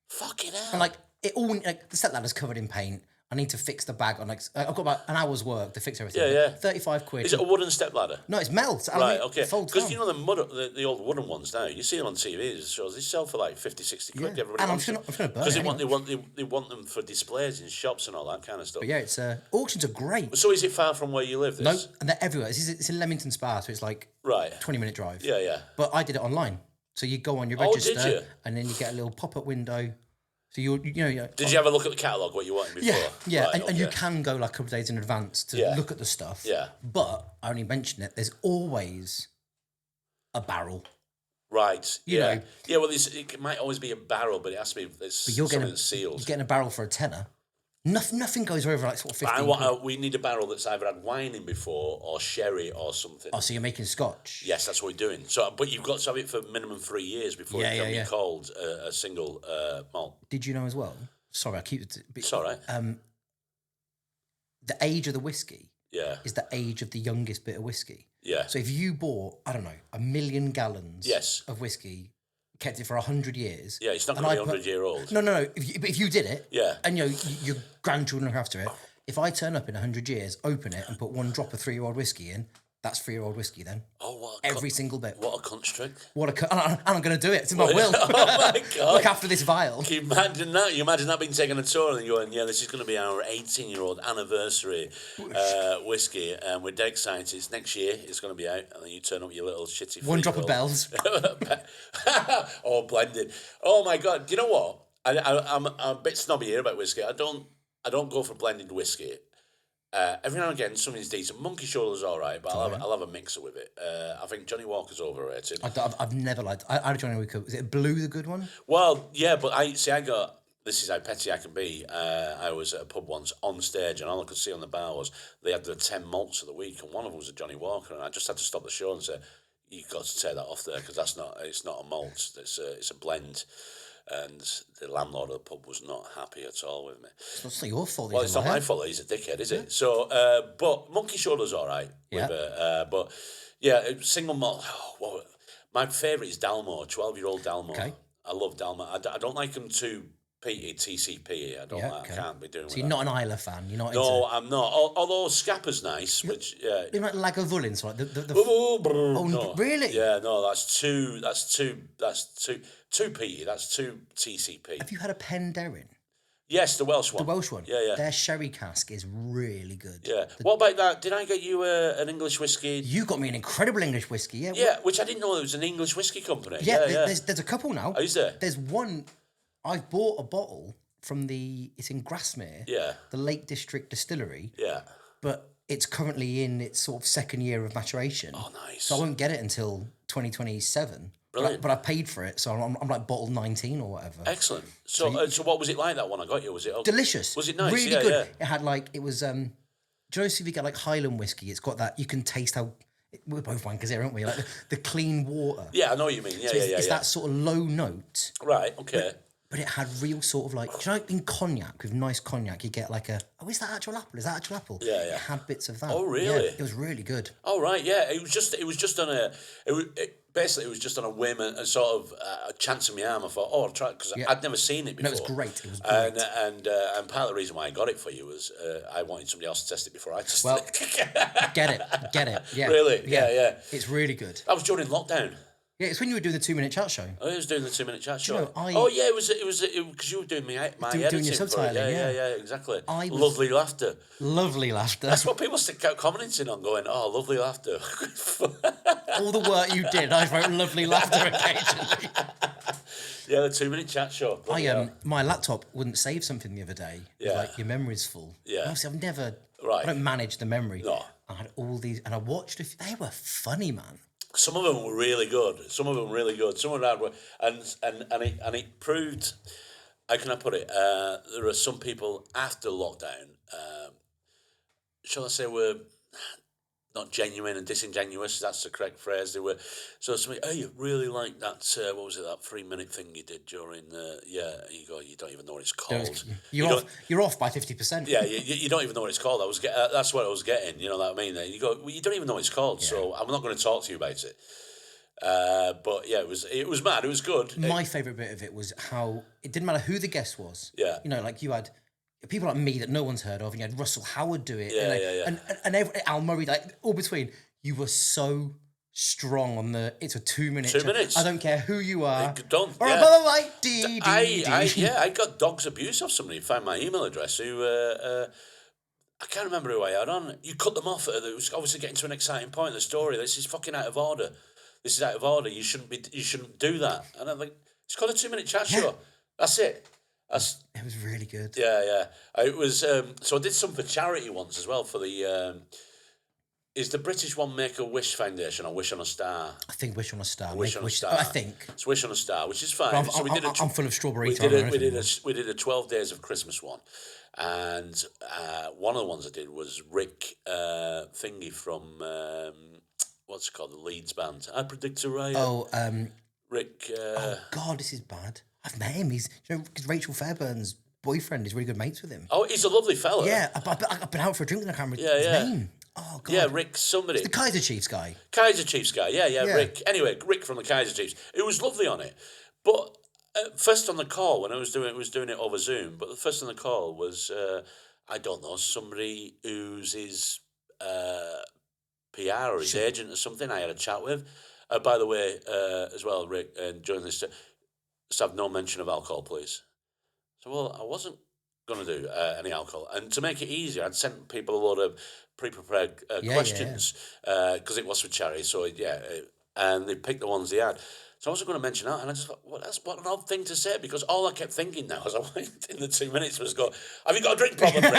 Fucking hell. And like it all, like the step ladder's covered in paint. I need to fix the bag on like I've got about an hour's work to fix everything. Yeah. 35 quid. Is it a wooden step ladder? No, it's metal. It's Right, aluminium. okay. It folds Because down. you know the old wooden ones now, you see them on TV, it shows they sell for like 50, 60 quid. Yeah. Everybody And I'm wants just gonna burn it Because they want them for displays in shops and all that kind of stuff. But yeah, it's auctions are great. So is it far from where you live? No, This? and they're everywhere. It's in Leamington Spa, so it's like Right. 20-minute drive. Yeah. But I did it online. So you go on your Oh, register, did you? and then you get a little pop-up window. So you know. Did you have a look at the catalogue, what you wanted before? Yeah, Right, and you okay. can go like a couple of days in advance to look at the stuff. Yeah. But I only mention it. There's always a barrel. Right. You know. Yeah, well, it might always be a barrel, but it has to be something that's sealed. You're getting a barrel for a tenner. Nothing goes over like sort of 15 quid. We need a barrel that's either had wine in before or sherry or something. Oh, so you're making scotch? Yes, that's what we're doing. So, but you've got to have it for minimum 3 years before it can be called a single malt. Did you know as well? Sorry, I keep it. It's all right. The age of the whiskey is the age of the youngest bit of whiskey. Yeah. So if you bought, I don't know, 1 million gallons of whiskey, kept it for 100 years. Yeah, it's not going to be 100-year-old. No. If you did it, Yeah. and your grandchildren look after it, if I turn up in 100 years, open it, and put one drop of 3-year-old whiskey in, that's 3-year-old whiskey then. Oh, what? Every single bit. What a construct. And I'm going to do it. It's in my will. Oh, my God. Look after this vial. Can you imagine that? You imagine that being taken a tour and going, yeah, this is going to be our 18-year-old anniversary whiskey, and we're dead excited. It's next year. It's going to be out, and then you turn up your little shitty. One drop of bells. All blended. Oh my God! Do you know what? I'm a bit snobby here about whiskey. I don't go for blended whiskey. Every now and again, something's decent. Monkey Shoulder's all right, but I'll have a mixer with it. I think Johnny Walker's overrated. I've never liked. I had Johnny Walker. Is it Blue the good one? Well, yeah, but this is how petty I can be. I was at a pub once on stage, and all I could see on the bar was they had the 10 malts of the week, and one of them was a Johnny Walker, and I just had to stop the show and say, "You've got to take that off there because it's not a malt. It's a blend." And the landlord of the pub was not happy at all with me. It's not your fault. Well, it's not my fault. He's a dickhead, is it? So, but Monkey Shoulder's all right. But yeah, single malt. My favourite is Dalmore, 12-year-old Dalmore. Okay. I love Dalmore. I don't like them too peaty, TCP. I can't be doing. So you're not an Isla fan. You're not. No, I'm not. Although Scappa's nice, which you like Lagavulin, so like no. Really? Yeah, no, that's too peaty. That's too TCP. Have you had a Penderyn? Yes, the Welsh one. The Welsh one. Yeah. Their sherry cask is really good. Yeah. What about that? Did I get you an English whiskey? You got me an incredible English whiskey. Yeah. Yeah, which I didn't know it was an English whiskey company. Yeah. There's a couple now. Oh, is there? There's one. I've bought a bottle from it's in Grasmere. Yeah. The Lake District Distillery. Yeah. But it's currently in its sort of second year of maturation. Oh, nice. So I won't get it until 2027. Brilliant. But I paid for it, so I'm like bottle 19 or whatever. Excellent. So what was it like, that one I got you? Was it delicious? Was it nice? Really good. Yeah. It had it was. Do you know if you get like Highland whiskey? It's got that you can taste how. We're both wankers here, aren't we? Like the clean water. Yeah, I know what you mean. Yeah, It's that sort of low note. Right. Okay. But it had real sort of like, do you know, in cognac, with nice cognac, you get like is that actual apple? Is that actual apple? Yeah. It had bits of that. Oh, really? Yeah, it was really good. Oh, right, yeah. It was just on basically it was just on a whim and sort of a chance of my arm. I thought, I'll try it, because I'd never seen it before. No, it was great. And part of the reason why I got it for you was I wanted somebody else to test it before I tested it. Get it. Yeah. Really? Yeah. It's really good. That was during lockdown. Yeah, it's when you were doing the 2-minute chat show. I was doing the 2-minute chat show. You know, it was because you were doing my editing. Doing your subtitling, yeah, exactly. Lovely laughter. Lovely laughter. That's what people kept commenting on, going, "Oh, lovely laughter." All the work you did, I wrote lovely laughter occasionally. Yeah, the 2-minute chat show. My laptop wouldn't save something the other day. Yeah. Like your memory's full. Yeah. Obviously, I've never. Right. I don't manage the memory. No. I had all these, and I watched. They were funny, man. Some of them were really good. Some of them had, and it proved. How can I put it? There are some people after lockdown. Shall I say were not genuine and disingenuous? That's the correct phrase. They were. So somebody, hey, you really like that? What was it? That 3-minute thing you did during? Yeah. You go. You don't even know what it's called. You're off by 50%. Yeah, you don't even know what it's called. That's what I was getting. You know what I mean? You go. Well, you don't even know what it's called. Yeah. So I'm not going to talk to you about it. But yeah, it was mad. It was good. My favourite bit of it was how it didn't matter who the guest was. Yeah. You know, like you had people like me that no one's heard of, and you had Russell Howard do it. Yeah, and, yeah. And Al Murray, like all between. You were so strong on it's a 2 minute. 2 minutes. I don't care who you are. Done. All yeah. right, bye. I got dog's abuse off somebody. Found my email address. Who I can't remember who I had on. You cut them off. It was obviously getting to an exciting point in the story. This is fucking out of order. This is out of order. You shouldn't do that. And I'm like, it's called a 2 minute chat show. That's it. It was really good. Yeah. It was. So I did some for charity once as well for the. Is the British one Make-A-Wish Foundation or Wish on a Star? I think Wish on a Star. Wish on a Star. I think It's Wish on a Star, which is fine. I'm full of strawberry. We did a 12 Days of Christmas one, and one of the ones I did was Rick Thingy from what's it called, the Leeds band. I Predict a Riot. Rick. Oh God, this is bad. I've met him. He's because Rachel Fairbairn's boyfriend is really good mates with him. Oh, he's a lovely fella. Yeah, I've been out for a drink and I can't remember his name. Oh God. Yeah, Rick somebody. It's the Kaiser Chiefs guy. Kaiser Chiefs guy. Yeah. Rick. Anyway, Rick from the Kaiser Chiefs. It was lovely on it, but first on the call when I was doing it over Zoom. But the first on the call was I don't know, somebody who's his PR or his agent or something. I had a chat with. By the way, as well, Rick, and during this, just have no mention of alcohol, please. So, well, I wasn't going to do any alcohol. And to make it easier, I'd sent people a lot of pre-prepared questions because it was for charity. So, and they picked the ones they had. So I wasn't going to mention that. And I just thought, well, what an odd thing to say, because all I kept thinking now as I went in the 2 minutes was go, have you got a drink problem, Rick?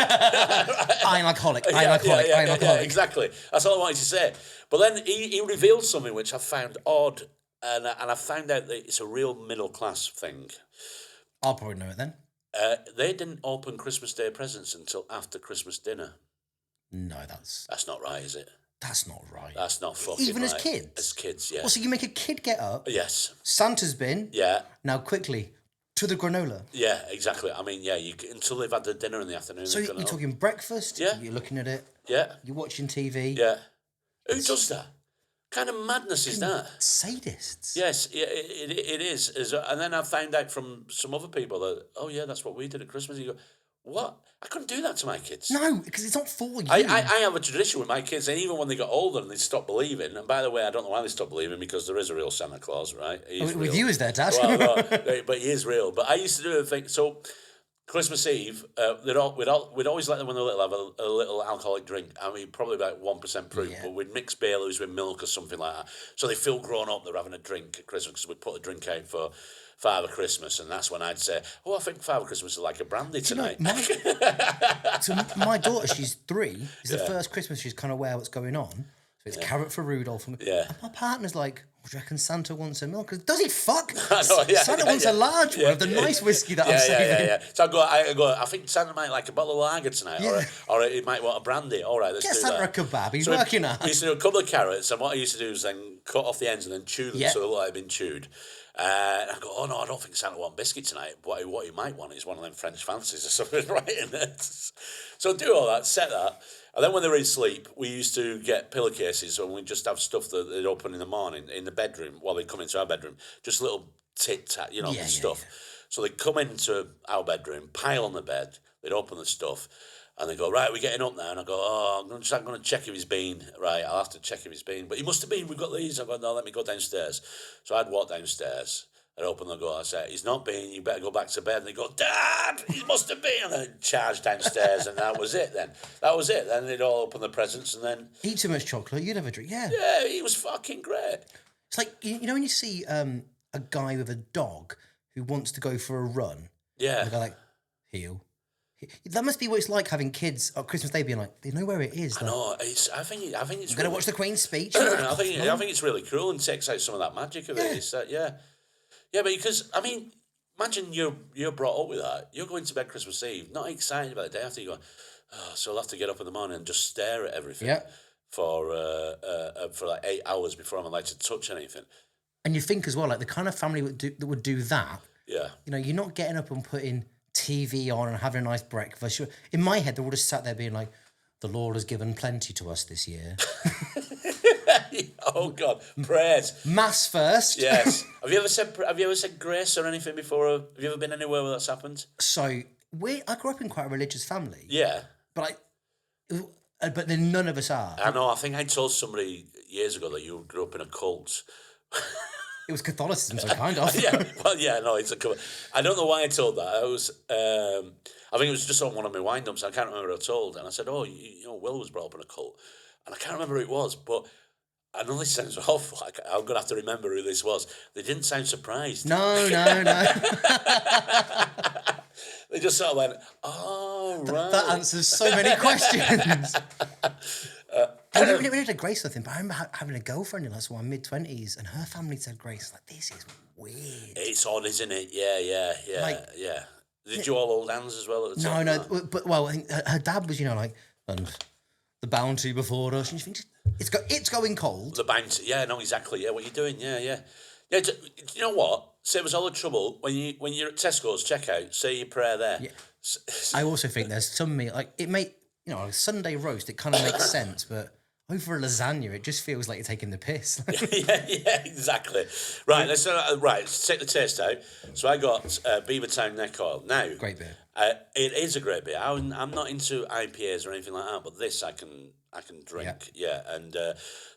I'm alcoholic. Yeah, exactly. That's all I wanted to say. But then he revealed something which I found odd. And I found out that it's a real middle-class thing. I'll probably know it then. They didn't open Christmas Day presents until after Christmas dinner. No, that's not right, is it? That's not right. That's not fucking Even right. as kids? As kids, yeah. Well, so you make a kid get up. Yes. Santa's been. Yeah. Now, quickly, to the granola. Yeah, exactly. I mean, until they've had the dinner in the afternoon. So you're talking breakfast. Yeah. You're looking at it. Yeah. You're watching TV. Yeah. Who does that? Kind of madness is that? Sadists. Yes, it is. And then I found out from some other people that, oh yeah, that's what we did at Christmas. You go, what? I couldn't do that to my kids. No, because it's not for you. I have a tradition with my kids, and even when they got older and they stopped believing, and by the way, I don't know why they stopped believing, because there is a real Santa Claus, right? With you as their dad. Well, no, but he is real. But I used to do a thing, so Christmas Eve, we'd always let them, when they're little, have a little alcoholic drink. I mean, probably about 1% proof, but we'd mix Baileys with milk or something like that. So they feel grown up, they're having a drink at Christmas, because we'd put a drink out for Father Christmas, and that's when I'd say, oh, I think Father Christmas is like a brandy tonight. So my daughter, she's 3. It's the first Christmas she's kind of aware what's going on. So it's carrot for Rudolph. And my partner's like, do you reckon Santa wants a milk? Does he fuck? Santa wants a large one of the nice whiskey that I'm saving. Yeah. So I go, I think Santa might like a bottle of lager tonight, or he might want a brandy. All right, let's do Santa that. a kebab. He's working hard. We used to do a couple of carrots, and what I used to do is then cut off the ends and then chew them so they look like they've been chewed. And I go, oh no, I don't think Santa wants biscuit tonight. What he might want is one of them French fancies or something, right? So do all that, set that. And then when they were in sleep, we used to get pillowcases, and we'd just have stuff that they'd open in the morning in the bedroom while they'd come into our bedroom. Just little tit-tat, stuff. Yeah. So they'd come into our bedroom, pile on the bed, they'd open the stuff, and they go, right, we're getting up now. And I go, oh, I'm going to check if he's been. Right, I'll have to check if he's been. But he must have been, we've got these. I go, no, let me go downstairs. So I'd walk downstairs. I'd open the door, I'd say, he's not been, you better go back to bed. And they go, Dad, he must have been. And I'd charge downstairs, and that was it then. Then they'd all open the presents, and then... Eat too much chocolate, you'd have a drink, Yeah, he was fucking great. It's like, you know when you see a guy with a dog who wants to go for a run? Yeah. And they go like, heel. That must be what it's like having kids on Christmas Day being like, they know where it is. I know. I think it's. I'm going to watch the Queen's speech. I think it's really cruel and takes out some of that magic of it. It's that, Yeah, but because, I mean, imagine you're brought up with that. You're going to bed Christmas Eve, not excited about the day after. You go, oh, so I'll have to get up in the morning and just stare at everything for like 8 hours before I'm allowed to touch anything. And you think as well, like the kind of family that would do that. Yeah. You know, you're not getting up and putting TV on and having a nice breakfast. In my head, they would have sat there being like, The Lord has given plenty to us this year. Oh God, prayers. Mass first. Yes. Have you ever said grace or anything before? Have you ever been anywhere where that's happened? So I grew up in quite a religious family. Yeah. But but then none of us are. I know. I think I told somebody years ago that you grew up in a cult. It was Catholicism, so kind of. Yeah. Well, yeah. No, it's a. I don't know why I told that. I was. I think it was just on one of my wind-ups. I can't remember what I told, and I said, "Oh, you know, Will was brought up in a cult," and I can't remember who it was, but. I know this sounds awful. I'm going to have to remember who this was. They didn't sound surprised. No. They just sort of went, oh, right. That answers so many questions. We did a Grace thing, but I remember having a girlfriend in my mid-20s, and her family said Grace. Like, this is weird. It's odd, isn't it? Yeah. Yeah. Did you all hold hands as well at the time? No. But, well, I think her dad was, and the bounty before us, and you think, it's going cold. The bounty, yeah, no, exactly. Yeah, what you're doing, yeah. Yeah, you know what? Save us all the trouble when you're at Tesco's checkout. Say your prayer there. Yeah. I also think there's some meat like it may a Sunday roast. It kind of makes sense, but over a lasagna, it just feels like you're taking the piss. yeah, exactly. Right, let's take the taste out. So I got Beavertown neck oil. Now, great beer. It is a great beer. I'm not into IPAs or anything like that, but this I can drink. Yeah, and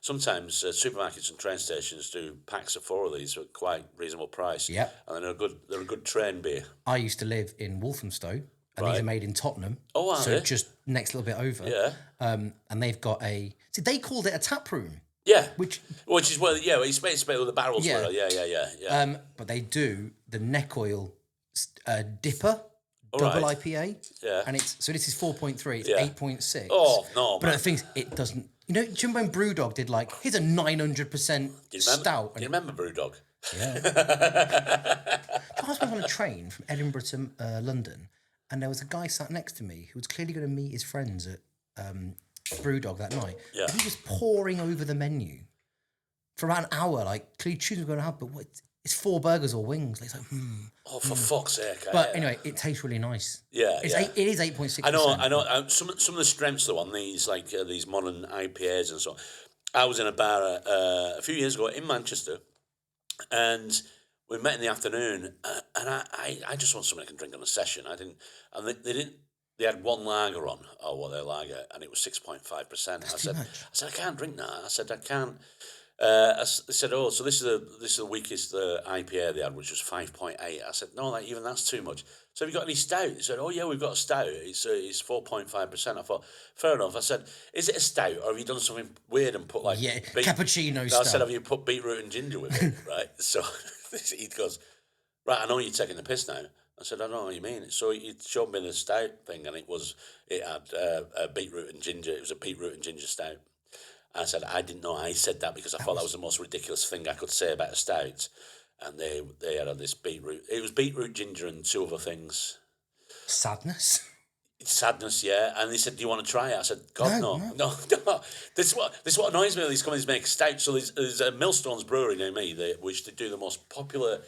sometimes supermarkets and train stations do packs of 4 of these at quite reasonable price. Yeah, and they're a good train beer. I used to live in Walthamstow, and these are made in Tottenham. Oh, are they? Just next little bit over. Yeah. And they've got they called it a tap room. Yeah. Which is where it's made with the barrels. Yeah. Were. Yeah. But they do the neck oil dipper. Double IPA, and this is 4.3. It's 8.6. Oh no! But the thing is, it doesn't. Do you remember when BrewDog did here's a 900% stout? Do you remember BrewDog? Yeah. I was on a train from Edinburgh to London, and there was a guy sat next to me who was clearly going to meet his friends at BrewDog that night. Yeah. And he was poring over the menu for about an hour, clearly choosing what we're going to have, but what? It's 4 burgers or wings. It's like, Oh, for fuck's sake! But anyway, it tastes really nice. Yeah, it is 8.6%. I know. Some of the strengths though on these these modern IPAs and so on. I was in a bar a few years ago in Manchester, and we met in the afternoon, and I just want something I can drink on a session. I didn't, and they didn't. They had one lager on, their lager, and it was 6.5%. I said, I can't drink that. I said, I can't. I said, so this is the weakest IPA they had, which was 5.8. I said, no, even that's too much. So have you got any stout? He said, oh yeah, we've got a stout. It's 4.5%. I thought, fair enough. I said, is it a stout, or have you done something weird and put cappuccino stout? I said, have you put beetroot and ginger with it? Right. So he goes, right, I know you're taking the piss now. I said, I don't know what you mean. So he showed me the stout thing, and it had beetroot and ginger. It was a beetroot and ginger stout. I said, I didn't know I said that because I thought that was the most ridiculous thing I could say about a stout. And they had this beetroot. It was beetroot, ginger, and 2 other things. Sadness, yeah. And they said, do you want to try it? I said, God, no. This is what annoys me when these companies make stout. So there's a Millstones Brewery near me, which they do the most popular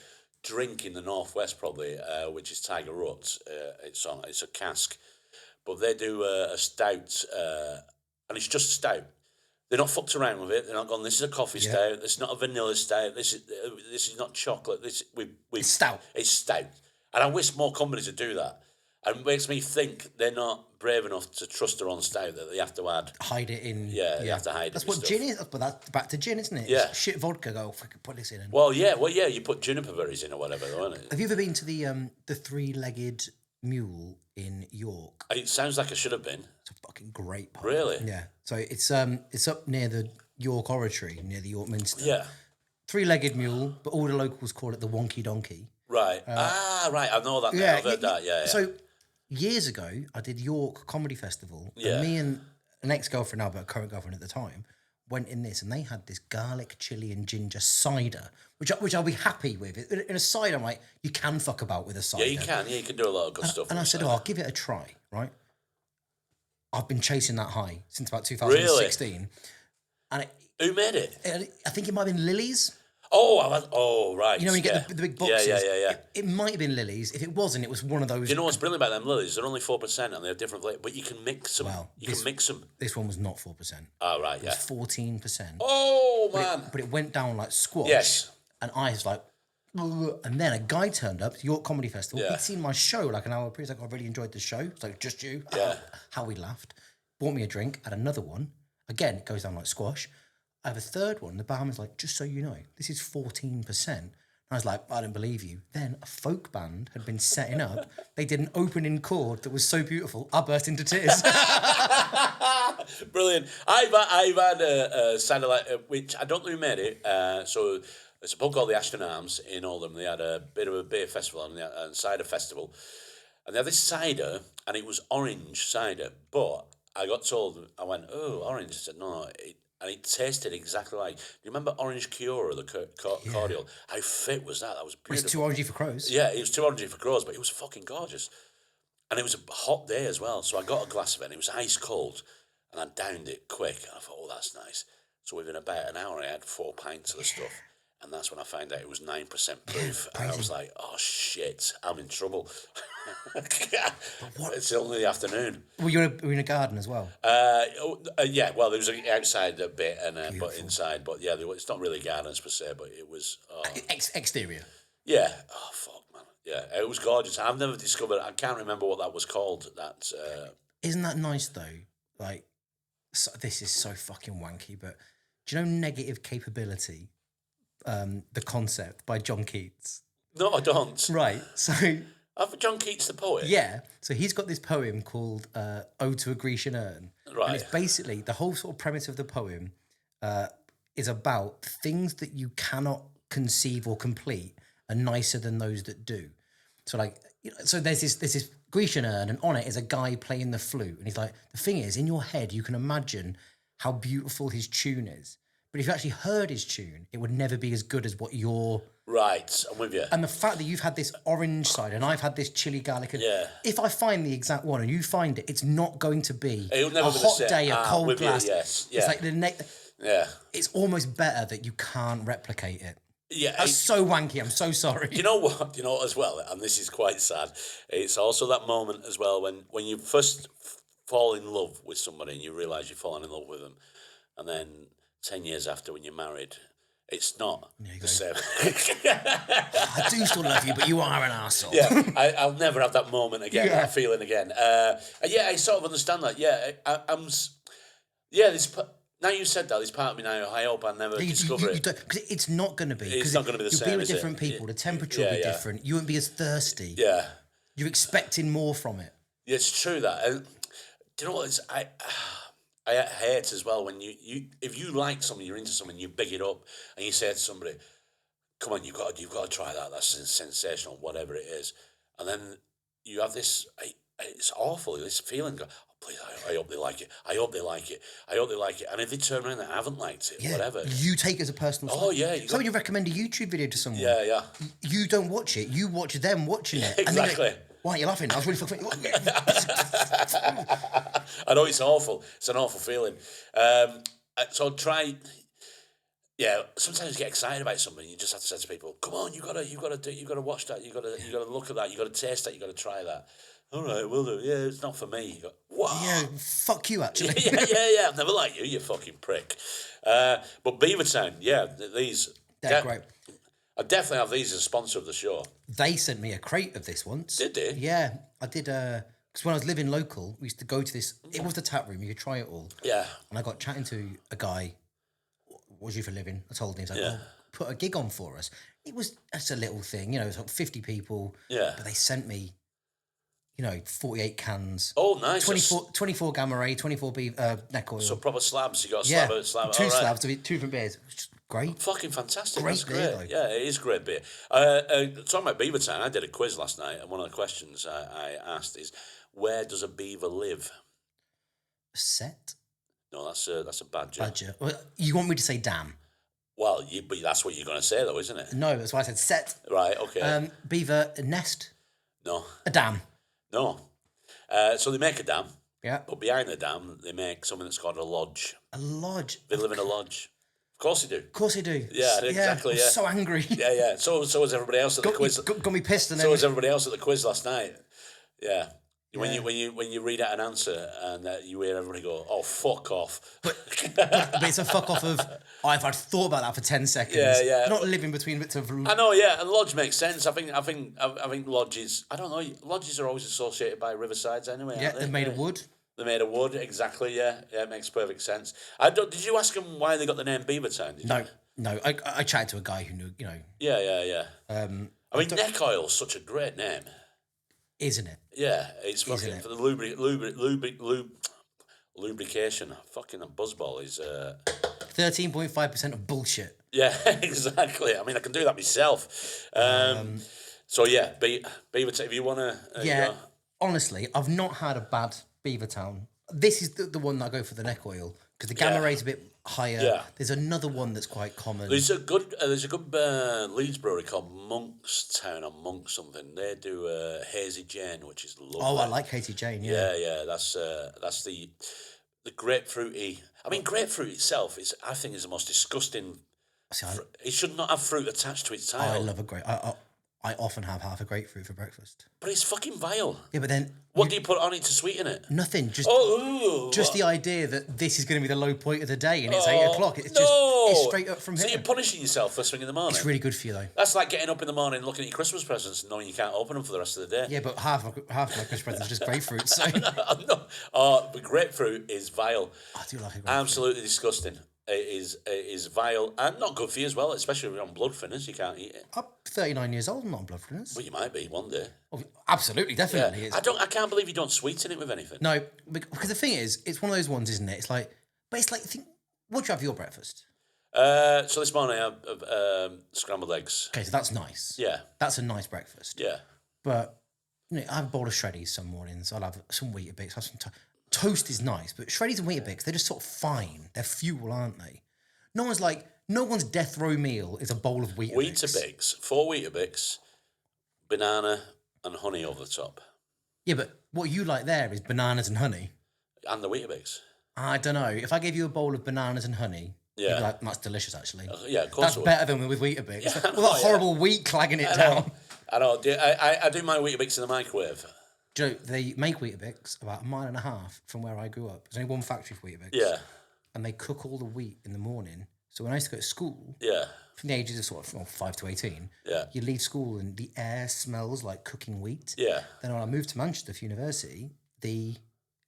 drink in the Northwest probably, which is Tiger Roots. It's a cask. But they do a stout, and it's just a stout. They're not fucked around with it. They're not gone, this is a coffee stout. This is not a vanilla stout. This is not chocolate. It's stout. It's stout. And I wish more companies would do that. And it makes me think they're not brave enough to trust their own stout, that they have to hide it in. Yeah, they have to hide it. That's what stuff. Gin is. But that's back to gin, isn't it? Yeah. It's shit vodka. Go, if I could put this in. Well, you put juniper berries in or whatever, don't you? Have you ever been to the 3-legged mule in York? It sounds like I should have been. It's a fucking great pub. Really? Yeah. So it's up near the York Oratory, near the York Minster. Yeah. 3-legged mule, but all the locals call it the Wonky Donkey. Right. Right. I know that now. I've heard that. Yeah. So years ago, I did York Comedy Festival. Yeah. And me and an ex-girlfriend now, but a current girlfriend at the time, went in this, and they had this garlic, chili, and ginger cider, which I'll be happy with. In a cider, I'm like, you can fuck about with a cider. Yeah, you can. Yeah, you can do a lot of good stuff. And I said, I'll give it a try, right? I've been chasing that high since about 2016. Really? And who made it? I think it might have been Lily's. Right. You know when you yeah. get the big boxes? Yeah. It might have been Lily's. If it wasn't, it was one of those. You know what's brilliant about them lilies? They're only 4% and they have different flavors, but you can mix them. Wow, You can mix them. This one was not 4%. Oh, right, It yeah. was 14%. Oh, man. But it went down like squash. Yes. And I was like, "Ugh." And then a guy turned up to York Comedy Festival. Yeah. He'd seen my show like an hour previous. Like, I really enjoyed the show. It's like, just you. Yeah. How we laughed. Bought me a drink. Had another one. Again, it goes down like squash. I have a third one. The barman's like, just so you know, this is 14%. I was like, I don't believe you. Then a folk band had been setting up. They did an opening chord that was so beautiful, I burst into tears. Brilliant. I've had a satellite, which I don't know who made it. So it's a pub called the Ashton Arms in Oldham. They had a bit of a beer festival and cider festival. And they had this cider, and it was orange cider. But I got told, I went, oh, orange. I said, no, and it tasted exactly like. Do you remember Orange Cure, the cordial? How fit was that? That was beautiful. It's too orangey for crows. Yeah, it was too orangey for crows, but it was fucking gorgeous. And it was a hot day as well, so I got a glass of it, and it was ice cold, and I downed it quick, and I thought, oh, that's nice. So within about an hour, I had 4 pints of the stuff, and that's when I found out it was 9% proof, and I was like, oh, shit, I'm in trouble. It's only the afternoon. Were you in a garden as well? Yeah, well, there was outside a bit, and but inside, but yeah, it's not really gardens per se, but it was... Exterior. Yeah. Oh, fuck, man. Yeah, it was gorgeous. I've never discovered... I can't remember what that was called. Isn't that nice, though? Like, this is so fucking wanky, but do you know Negative Capability, the concept by John Keats? No, I don't. Right, so... John Keats the poet? Yeah, so he's got this poem called Ode to a Grecian Urn. Right. And it's basically, the whole sort of premise of the poem is about things that you cannot conceive or complete are nicer than those that do. So like, so there's this Grecian urn, and on it is a guy playing the flute, and he's like, the thing is, in your head you can imagine how beautiful his tune is, but if you actually heard his tune, it would never be as good as what you're... Right, I'm with you. And the fact that you've had this orange side and I've had this chili garlic, and if I find the exact one and you find it, it's not going to be a hot day, a cold glass. Yes, yeah. It's like it's almost better that you can't replicate it. Yeah, That's so wanky. I'm so sorry. You know what? You know what as well, and this is quite sad. It's also that moment as well when you first fall in love with somebody and you realise you've fallen in love with them, and then 10 years after when you're married, it's not the same. I do still love you, but you are an arsehole. Yeah, I'll never have that moment again, that feeling again. Yeah, I sort of understand that. Yeah, I'm. Yeah, now you said that, there's part of me now, I hope I never discover it. Because it's not going to be. It's not going to be the same, You'll be with is different it? people. The temperature will be different. You won't be as thirsty. Yeah. You're expecting more from it. Yeah, it's true that. And do you know what? I hate as well when you if you like something, you're into something, you big it up, and you say to somebody, "Come on, you've got to try that. That's sensational, whatever it is." And then you have this. It's awful. This feeling. Oh, please, I hope they like it. I hope they like it. I hope they like it. And if they turn around and haven't liked it, whatever, you take it as a personal. Oh yeah. So when you recommend a YouTube video to someone, yeah. You don't watch it. You watch them watching it. Exactly. And why are you laughing? I was really fucking. I know it's awful. It's an awful feeling. So try. Yeah, sometimes you get excited about something. You just have to say to people, "Come on, you gotta watch that. You gotta look at that. You gotta taste that. You gotta try that." All right, will do. Yeah, it's not for me. You go, wow. Yeah, fuck you, actually. yeah. I've never liked you, you fucking prick. But Beavertown, They're great. I definitely have these as a sponsor of the show. They sent me a crate of this once. Did they? Yeah, I did. Because when I was living local, we used to go to this. It was the Tap Room. You could try it all. Yeah. And I got chatting to a guy. What was you for a living? I told him. He's like, "Oh, put a gig on for us." That's a little thing, it was like 50 people. Yeah. But they sent me, 48 cans. Oh, nice. 24 Gamma Ray, 24 neck oil. So proper slabs. You got a slab. Two slabs, two different beers. Which is great. Fucking fantastic. Great That's beer, great. Yeah, it is great beer. Talking about Beavertown, I did a quiz last night, and one of the questions I asked is, where does a beaver live? A set? No, that's a badger. Badger. Well, you want me to say dam? Well, but that's what you're going to say, though, isn't it? No, that's why I said set. Right, okay. Beaver, a nest? No. A dam? No. So they make a dam. Yeah. But behind the dam, they make something that's called a lodge. A lodge? They live in a lodge. Of course you do. Of course I do. Yeah, exactly, I'm yeah. so angry. Yeah. So was everybody else at the quiz. Got me pissed and So was then everybody else at the quiz last night. Yeah. When Yeah. you read out an answer and you hear everybody go, "Oh, fuck off," but it's a fuck off of I've had thought about that for 10 seconds. Yeah. Not living between bits of I know, yeah, and lodge makes sense. I think lodges. I don't know. Lodges are always associated by riversides anyway. yeah, aren't they're made of wood. They're made of wood, exactly. Yeah, it makes perfect sense. Did you ask them why they got the name Beavertown? Did you? No. I chatted to a guy who knew, Yeah. I mean, neck oil's such a great name. isn't it? Yeah, it's fucking it? for the lubrication. Fucking a buzzball is. 13.5% of bullshit. Yeah, exactly. I mean, I can do that myself. So yeah, Beavertown. If you wanna, Yeah, go. honestly, I've not had a bad Beavertown. This is the one that I go for the neck oil because the gamma rate's a bit higher. Yeah. There's another one that's quite common. There's a good Leeds brewery called Monkstown or Monk something. They do Hazy Jane, which is lovely. Oh, I like Katie Jane. Yeah. That's the grapefruity. I mean, grapefruit itself I think is the most disgusting. See, It should not have fruit attached to its I title. love a grape. I often have half a grapefruit for breakfast. But it's fucking vile. Yeah, but then What do you put on it to sweeten it? nothing. Just Oh, just the idea that this is going to be the low point of the day and it's 8 o'clock. It's just it's straight up from So here. you're punishing yourself first thing in the morning. It's really good for you though. That's like getting up in the morning, looking at your Christmas presents, and knowing you can't open them for the rest of the day. Yeah, but half my Christmas present is just grapefruit. So No. Oh, but grapefruit is vile. I do like a grapefruit. Absolutely disgusting. It is vile and not good for you as well, especially if you're on blood thinners. You can't eat it. I'm 39 years old. I'm not on blood thinners. Well, you might be one day. Oh, absolutely, definitely. Yeah. I can't believe you don't sweeten it with anything. No, because the thing is, it's one of those ones, isn't it? It's like, think, what do you have for your breakfast? So this morning I have scrambled eggs. Okay, so that's nice. Yeah. That's a nice breakfast. Yeah. But I have a bowl of shreddies some mornings. I'll have some Weetabix. Have some toast is nice, but shreddies and Weetabix, they're just sort of fine. They're fuel, aren't they? No one's death row meal is a bowl of Weetabix. Weetabix, 4 Weetabix, banana and honey over the top. Yeah, but what you like there is bananas and honey. And the Weetabix. I don't know. If I gave you a bowl of bananas and honey, you'd be like, that's delicious, actually. Yeah, of course. That's better than with Weetabix. Yeah, All that horrible wheat clagging it down. I know. I do my Weetabix in the microwave. Do you know, they make Weetabix about 1.5 miles from where I grew up. There's only one factory for Weetabix. Yeah. And they cook all the wheat in the morning. So when I used to go to school, Yeah. from the ages of sort of 5 to 18, Yeah. you leave school and the air smells like cooking wheat. Yeah. Then when I moved to Manchester for university, the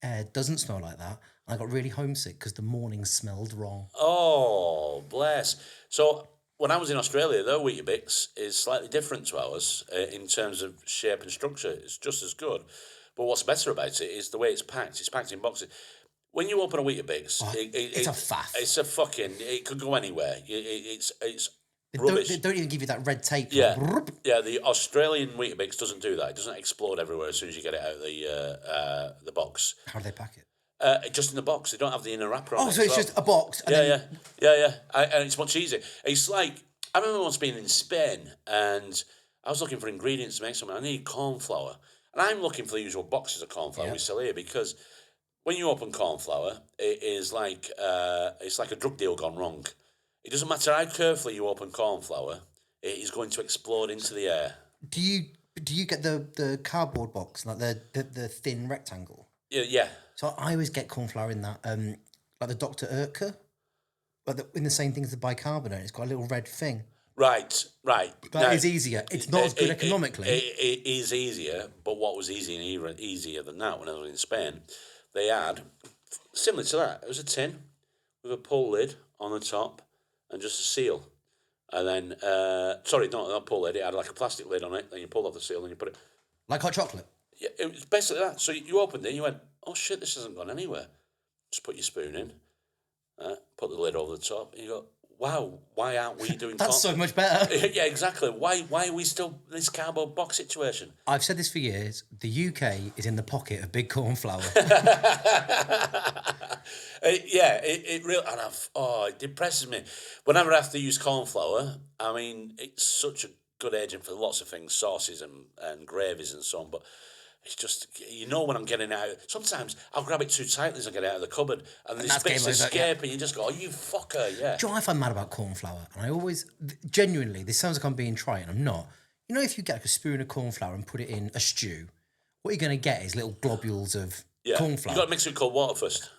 air doesn't smell like that. And I got really homesick because the morning smelled wrong. Oh, bless. So when I was in Australia, their Weetabix is slightly different to ours in terms of shape and structure. It's just as good. But what's better about it is the way it's packed. It's packed in boxes. When you open a Weetabix, it's a faff. It's a fucking. It could go anywhere. It's They rubbish. don't even give you that red tape. Yeah, Like, yeah. The Australian Weetabix doesn't do that. It doesn't explode everywhere as soon as you get it out of the box. how do they pack it? Just in the box. They don't have the inner wrapper on. Oh, it so as it's well. just a box. And then, Yeah. And it's much easier. It's like I remember once being in Spain and I was looking for ingredients to make something. I needed corn flour, and I'm looking for the usual boxes of corn flour we sell here because when you open corn flour, it is like it's like a drug deal gone wrong. It doesn't matter how carefully you open corn flour, it is going to explode into the air. Do you get the cardboard box, like the thin rectangle? Yeah. So I always get corn flour in that, like the Dr. Oetker, like in the same thing as the bicarbonate. It's got a little red thing. Right. That is easier. It's not as good economically. It is easier, but what was even easier than that when I was in Spain, they had, similar to that, it was a tin with a pull lid on the top and just a seal. And then, sorry, not pull lid, it had like a plastic lid on it, then you pulled off the seal and you put it... Like hot chocolate? Yeah, it was basically that. So you opened it and you went, oh shit, this hasn't gone anywhere. Just put your spoon in, put the lid over the top, and you go, wow, why aren't we doing... That's so much better. Yeah, exactly. Why are we still in this cardboard box situation? I've said this for years. The UK is in the pocket of big corn flour. It really... And it depresses me. Whenever I have to use corn flour, I mean, it's such a good agent for lots of things, sauces and gravies and so on, but It's just, when I'm getting out. Sometimes I'll grab it too tightly as I get out of the cupboard, and these bits escape, and you just go, "Oh, you fucker!" Yeah. Do you know what I find mad about corn flour? And I always, genuinely, this sounds like I'm being trite, and I'm not. You know, if you get like a spoon of corn flour and put it in a stew, what you're going to get is little globules of corn flour. You got to mix it with cold water first.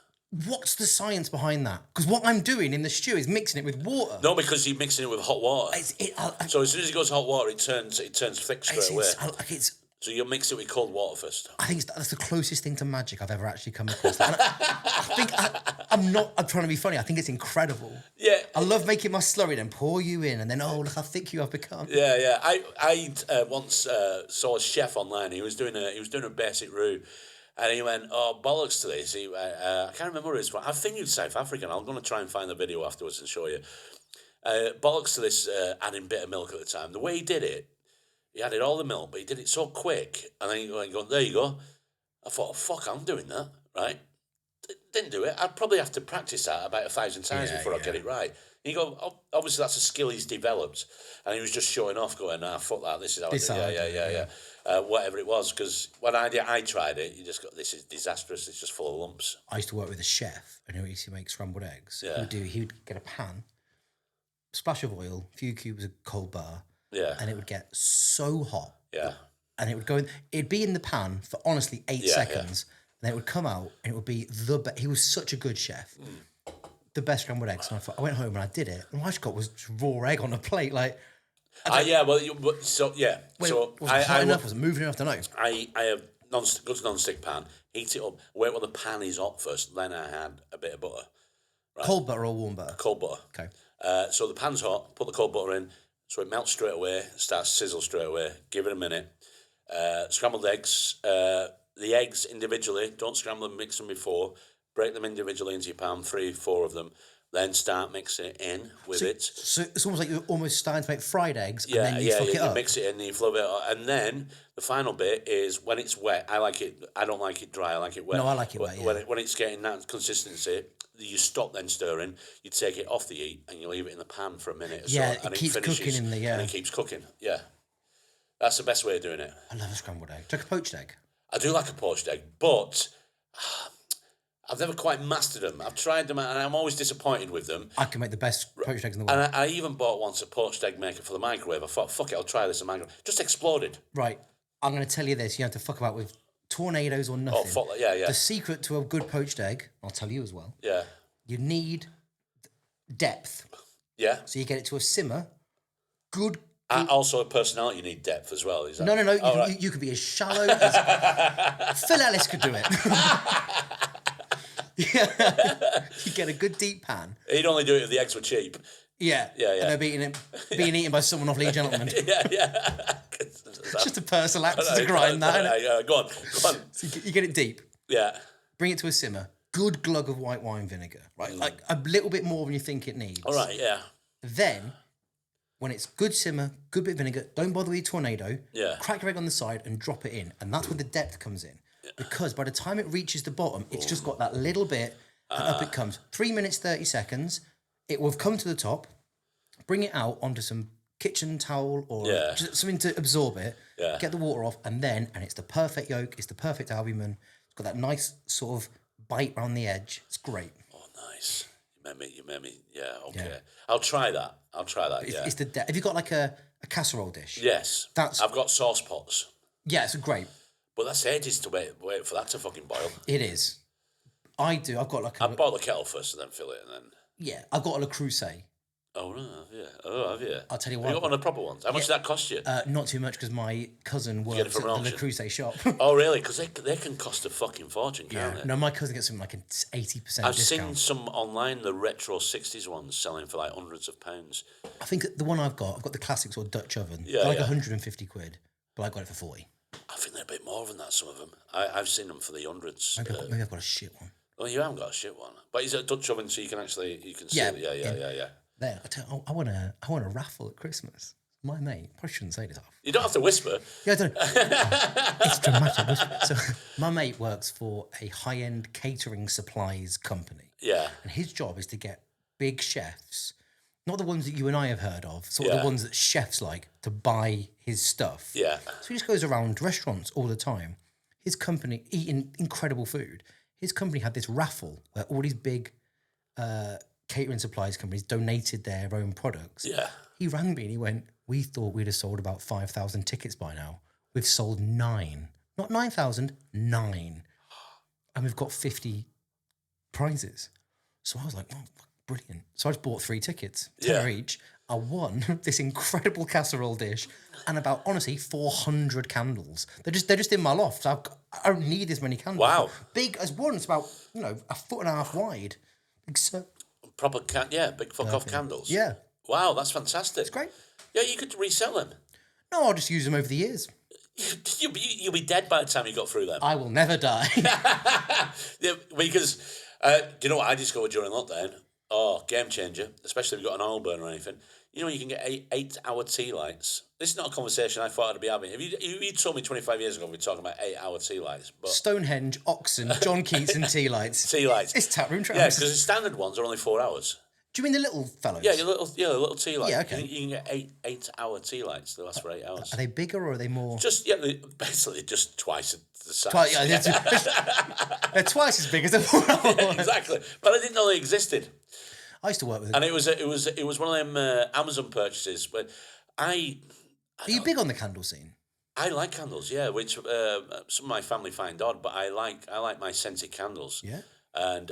What's the science behind that? Because what I'm doing in the stew is mixing it with water. No, because you're mixing it with hot water. So as soon as it goes hot water, it turns thick straight away. So you'll mix it with cold water first. I think that's the closest thing to magic I've ever actually come across. And I'm trying to be funny. I think it's incredible. Yeah. I love making my slurry, then pour you in, and then, look how thick you have become. Yeah. I once saw a chef online. He was doing a basic roux. And he went, "Oh, bollocks to this." I can't remember where it was from. I think he was South African. I'm going to try and find the video afterwards and show you. Bollocks to this adding bitter milk at the time. The way he did it, he added all the milk, but he did it so quick. And then he went, "There you go." I thought, fuck, I'm doing that, right? Didn't do it. I'd probably have to practice that about 1,000 times before I get it right. And you go, obviously that's a skill he's developed. And he was just showing off, going, fuck that, this is how I do it. Yeah. Whatever it was, because when I tried it, you just got, this is disastrous, it's just full of lumps. I used to work with a chef, and he used to make scrambled eggs. Yeah. He would get a pan, splash of oil, a few cubes of cold butter, and it would get so hot. Yeah. And it would go in, it'd be in the pan for honestly 8 seconds, and then it would come out, and it would be the best. He was such a good chef. The best scrambled eggs. And I went home and I did it, and what I got was raw egg on a plate, like. Was it hot enough? Was it moving enough to know? I have good non-stick pan. Heat it up. Wait while the pan is hot first. Then I had a bit of butter. Right? Cold butter or warm butter? Cold butter. Okay. So the pan's hot. Put the cold butter in. So it melts straight away. Starts to sizzle straight away. Give it a minute. Scrambled eggs. The eggs individually. Don't scramble them. Mix them before. Break them individually into your pan. 3, 4 of them. Then start mixing it in with it. So it's almost like you're almost starting to make fried eggs, and then you fuck it up. You mix it in, and you flub it up. And then the final bit is when it's wet. I like it. I don't like it dry. I like it wet. No, I like it wet. When it's getting that consistency, you stop then stirring. You take it off the heat and you leave it in the pan for a minute or so. It keeps cooking in the And it keeps cooking. Yeah, that's the best way of doing it. I love a scrambled egg. Do you like a poached egg? I do like a poached egg, but I've never quite mastered them. I've tried them and I'm always disappointed with them. I can make the best poached eggs in the world. And I even bought once a poached egg maker for the microwave. I thought, fuck it, I'll try this in the microwave. Just exploded. Right. I'm going to tell you this. You have to fuck about with tornadoes or nothing. Oh, fuck that. Yeah. The secret to a good poached egg, I'll tell you as well. Yeah. You need depth. Yeah. So you get it to a simmer. Good. Also, a personality, you need depth as well. Is that? No. You could be as shallow as Phil Ellis could do it. You get a good deep pan. He'd only do it if the eggs were cheap. Yeah. And they're being eaten by someone off Lee Gentleman. yeah. Just a personal act to grind that. Go on. So you get it deep. Yeah. Bring it to a simmer. Good glug of white wine vinegar. Right, like a little bit more than you think it needs. All right, yeah. Then, when it's good simmer, good bit of vinegar, don't bother with your tornado. Yeah. Crack your egg on the side and drop it in. And that's where the depth comes in. Because by the time it reaches the bottom, it's just got that little bit, and up it comes. 3 minutes, 30 seconds. It will have come to the top. Bring it out onto some kitchen towel or just something to absorb it. Yeah. Get the water off, and it's the perfect yolk. It's the perfect albumin. It's got that nice sort of bite around the edge. It's great. Oh, nice. You made me. Yeah, okay. Yeah. I'll try that. It's the have you got like a casserole dish? Yes. I've got sauce pots. Yeah, it's great. But that's ages to wait for that to fucking boil. It is. I do. I've got like I boil the kettle first and then fill it and then. Yeah, I've got a Le Creuset. Oh no, yeah. Oh, have you? I'll tell you what. You got one of the proper ones. How much did that cost you? Not too much because my cousin works at the Le Creuset shop. Oh really? Because they can cost a fucking fortune, can't they? No, my cousin gets something like an 80% discount. I've seen some online, the retro 60s ones selling for like hundreds of pounds. I think the one I've got the classic sort of Dutch oven. Yeah, they're like 150 quid, but I got it for 40. I think they're a bit more than that, some of them. I've seen them for the hundreds. Maybe I've got a shit one. Well, you haven't got a shit one. But it's a Dutch oven, so you can see it. Yeah. There, I want a raffle at Christmas. My mate, probably shouldn't say this. You don't have to whisper. Yeah, I don't. It's dramatic. So my mate works for a high-end catering supplies company. Yeah. And his job is to get big chefs, not the ones that you and I have heard of, sort of the ones that chefs like, to buy his stuff. Yeah. So he just goes around restaurants all the time. his company, eating incredible food. His company had this raffle where all these big catering supplies companies donated their own products. Yeah. He rang me and he went, we thought we'd have sold about 5,000 tickets by now. We've sold 9. Not 9,000, 9. And we've got 50 prizes. So I was like, oh, brilliant. So I just bought 3 tickets, 10 each. I won this incredible casserole dish and about, honestly, 400 candles. They're just in my loft. So I don't need this many candles. Wow. Big as one. It's about, a 1.5 wide. Big Proper big fuck off candles. Yeah. Wow, that's fantastic. It's great. Yeah, you could resell them. No, I'll just use them over the years. You'll be dead by the time you got through them. I will never die. Yeah, because do you know what I discovered during lockdown? Oh, game changer, especially if you've got an oil burner or anything. You know, you can get 8-hour tea lights. This is not a conversation I thought I'd be having. If you told me 25 years ago we'd be talking about 8-hour tea lights. But Stonehenge, Oxon, John Keats and tea lights. Tea lights. It's Tap Room Tramps. Yeah, because the standard ones are only 4 hours. Do you mean the little fellows? Yeah, your little tea light. Yeah, okay. You can get 8-hour tea lights. They last for 8 hours. Are they bigger or are they more? Basically just twice the size. They're twice as big as the 4 hour one. Exactly, but I didn't know they existed. I used to work with And it was one of them Amazon purchases. But Are you big on the candle scene? I like candles, yeah, which some of my family find odd, but I like my scented candles. Yeah. And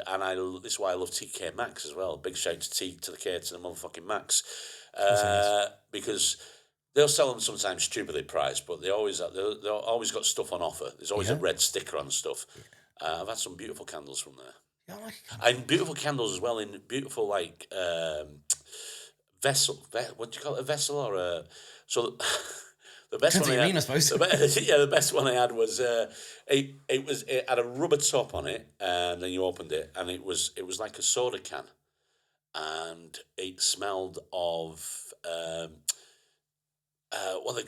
this is why I love TK Maxx as well. Big shout to the K to the motherfucking Max, because they'll sell them sometimes stupidly priced, but they've always got stuff on offer. There's always a red sticker on stuff. I've had some beautiful candles from there. Yeah, I like it. And beautiful candles as well in beautiful vessel. What do you call it? A vessel or a so. The best one I suppose. The best one I had was it had a rubber top on it, and then you opened it, and it was like a soda can, and it smelled of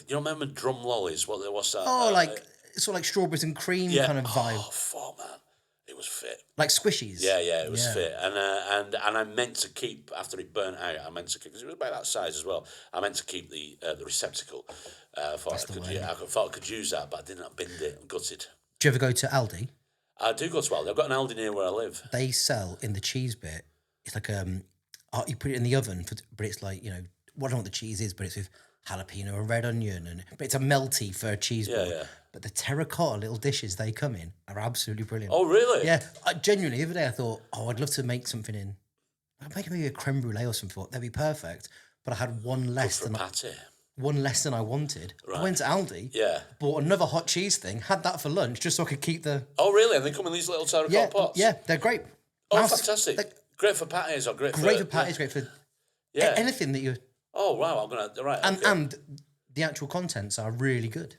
you remember drum lollies? What's that? Oh, like sort of like strawberries and cream kind of vibe. Oh, fuck, man. It was fit. Like squishies. Yeah, it was fit. And I meant to keep, after it burnt out, because it was about that size as well, I meant to keep the receptacle. I thought I could use that, but I didn't. I binned it and gutted. Do you ever go to Aldi? I do go to Aldi. I've got an Aldi near where I live. They sell in the cheese bit. It's like you put it in the oven, but it's like, I don't know what the cheese is, but it's with jalapeno and red onion, but it's a melty for a cheese board. Yeah. But the terracotta little dishes they come in are absolutely brilliant. Oh, really? Yeah. Genuinely, the other day I thought, I'd love to make something in. I'd make maybe a creme brulee or something. That'd be perfect. But I had one less than I wanted. Right. I went to Aldi. Yeah. Bought another hot cheese thing. Had that for lunch just so I could keep the. Oh, really? And they come in these little terracotta pots. Yeah, they're great. Oh, fantastic! Great for patties or great for patties. Great for anything that you. Oh wow! I'm gonna and the actual contents are really good.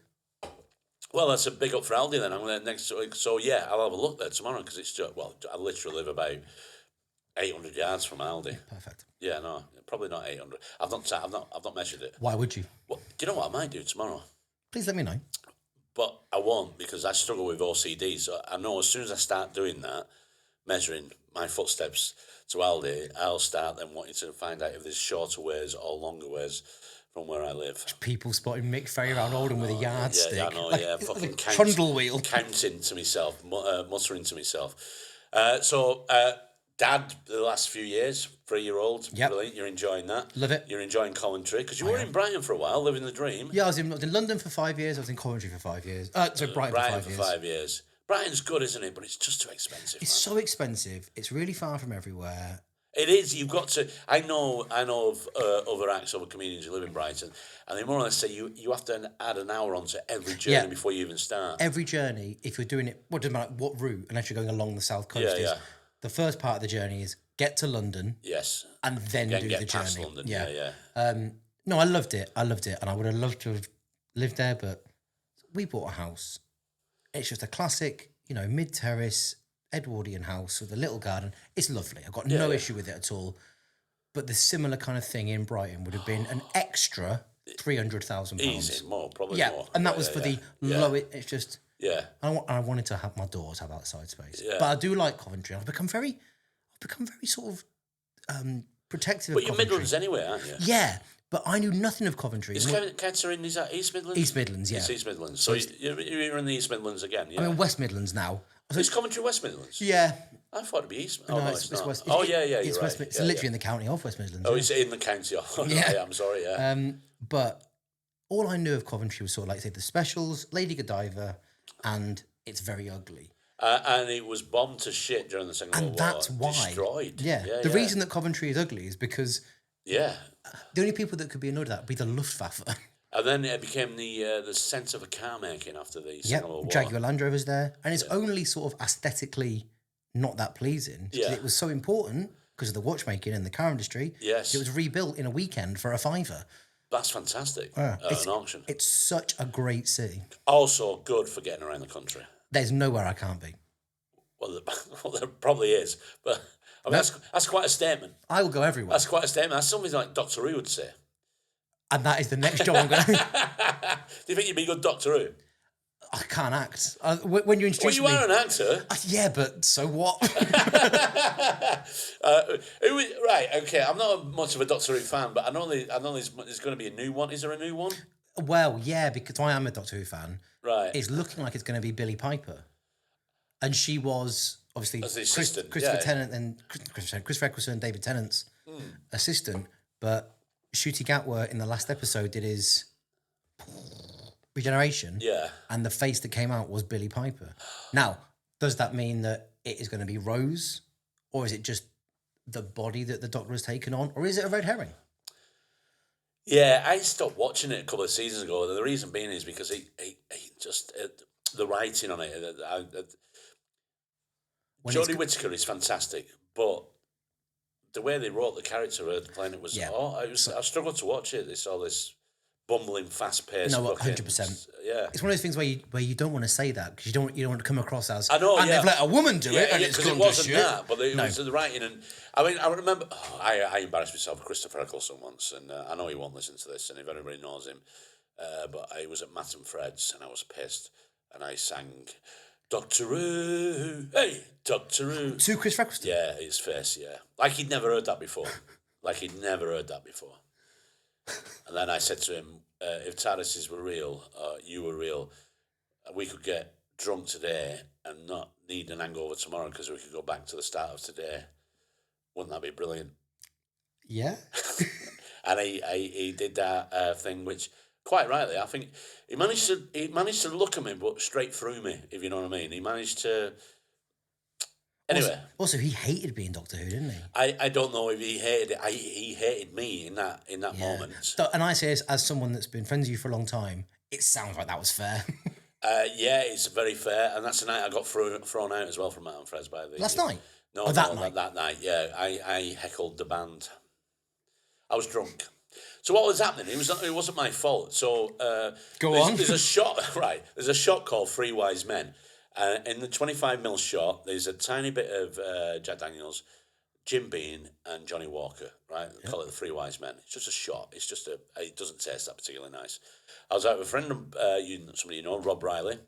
Well, that's a big up for Aldi then. I'm going to next week. So yeah, I'll have a look there tomorrow because it's just, I literally live about 800 yards from Aldi. Perfect. Yeah, no, probably not 800. I've not measured it. Why would you? Well, do you know what I might do tomorrow? Please let me know. But I won't because I struggle with OCD. So I know as soon as I start doing that, measuring my footsteps to Aldi, I'll start then wanting to find out if there's shorter ways or longer ways from where I live. People spotting Mick Ferry around Oldham with a yardstick. Yeah, I know, fucking trundle wheel. Counting to myself, muttering to myself. Dad, the last few years, 3-year-old, brilliant. You're enjoying that. Love it. You're enjoying Coventry because you were in Brighton for a while, living the dream. Yeah, I was in London for 5 years. I was in Coventry for 5 years. Brighton for 5 years. Brighton's good, isn't it? But it's just too expensive. It's so expensive. It's really far from everywhere. It is. You've got to. I know of other acts, other comedians who live in Brighton, and they more or less say you have to add an hour onto every journey before you even start. Every journey, if you're doing it, doesn't matter what route, unless you're going along the south coast. Yeah. The first part of the journey is get to London. Yes. And then do the past journey. London. Yeah. No, I loved it, and I would have loved to have lived there, but we bought a house. It's just a classic, mid-terrace Edwardian house with a little garden. It's lovely. I've got no issue with it at all. But the similar kind of thing in Brighton would have been an extra £300,000. Easy, more. And that was for the lowest. It's just. Yeah. I wanted to have my daughters have outside space. Yeah. But I do like Coventry. I've become very sort of protective but of you're Coventry. Midlands anyway, aren't you? Yeah. But I knew nothing of Coventry. Is Kettering, is that East Midlands? East Midlands, yeah. It's East Midlands. So you're in the East Midlands again, yeah? I'm in West Midlands now. Is Coventry West Midlands? Yeah. I thought it'd be East. No, Oh, no, it's not. West. Oh, yeah, It's you're West. right. It's Yeah, literally in the county of West Midlands. Oh, yeah. it's in the county. Oh, Yeah. yeah, I'm sorry, yeah. But all I knew of Coventry was sort of like, say, the specials, Lady Godiva, and it's very ugly. And it was bombed to shit during the Second World War. And that's why. Destroyed. Yeah. The reason that Coventry is ugly is because the only people that could be annoyed at that would be the Luftwaffe. And then it became the centre of car making after the Second World War. Jaguar Land Rover's there. And it's only sort of aesthetically not that pleasing. Yeah. It was so important because of the watchmaking and the car industry. Yes. It was rebuilt in a weekend for £5. That's fantastic. Yeah. At an auction. It's such a great city. Also good for getting around the country. There's nowhere I can't be. Well, there probably is. But I mean, that's quite a statement. I will go everywhere. That's quite a statement. That's something like Doctor Who would say. And that is the next job I'm going to... Do you think you'd be a good Doctor Who? I can't act. When you introduce Well, you me... are an actor. Yeah, but so what? Right, okay. I'm not much of a Doctor Who fan, but I know there's going to be a new one. Is there a new one? Well, yeah, because I am a Doctor Who fan. Right. It's looking like it's going to be Billie Piper. And she was, obviously, As the assistant, Christopher yeah. Tennant and Chris Eccleston, David Tennant's assistant. But Ncuti Gatwa in the last episode did his regeneration. Yeah. And the face that came out was Billie Piper. Now, does that mean that it is going to be Rose? Or is it just the body that the Doctor has taken on? Or is it a red herring? Yeah, I stopped watching it a couple of seasons ago. And the reason being is because he just the writing on it. Jodie Whittaker is fantastic, but the way they wrote the character playing it was I struggled to watch it. It's all this bumbling, fast paced. No, 100%. Yeah, it's one of those things where you don't want to say that because you don't want to come across as I know. And they've let a woman do it, and it's because gone it wasn't to shit. that, but it was the writing. And I mean, I remember I embarrassed myself with Christopher Eccleston once, and I know he won't listen to this, and if anybody knows him, but I was at Matt and Fred's, and I was pissed, and I sang Doctor Who, hey, Doctor Who. To Chris Eccleston? Yeah, his face, yeah. Like he'd never heard that before. And then I said to him, if TARDISes were real, you were real, we could get drunk today and not need an hangover tomorrow because we could go back to the start of today. Wouldn't that be brilliant? Yeah. And he did that thing, which... Quite rightly, I think he managed to look at me, but straight through me, if you know what I mean. He managed to. Anyway. Also, he hated being Doctor Who, didn't he? I don't know if he hated it. He hated me in that moment. And I say, as someone that's been friends with you for a long time, it sounds like that was fair. Yeah, it's very fair, and that's the night I got thrown out as well from Matt and Fred's by the last night. That night. Yeah, I heckled the band. I was drunk. So what was happening? It wasn't my fault. So Go on. There's a shot, right? There's a shot called Three Wise Men. In the 25mm shot, there's a tiny bit of Jack Daniels, Jim Beam, and Johnny Walker. Right? They call it the Three Wise Men. It's just a shot. It's just it doesn't taste that particularly nice. I was out with a friend of somebody you know, Rob Riley,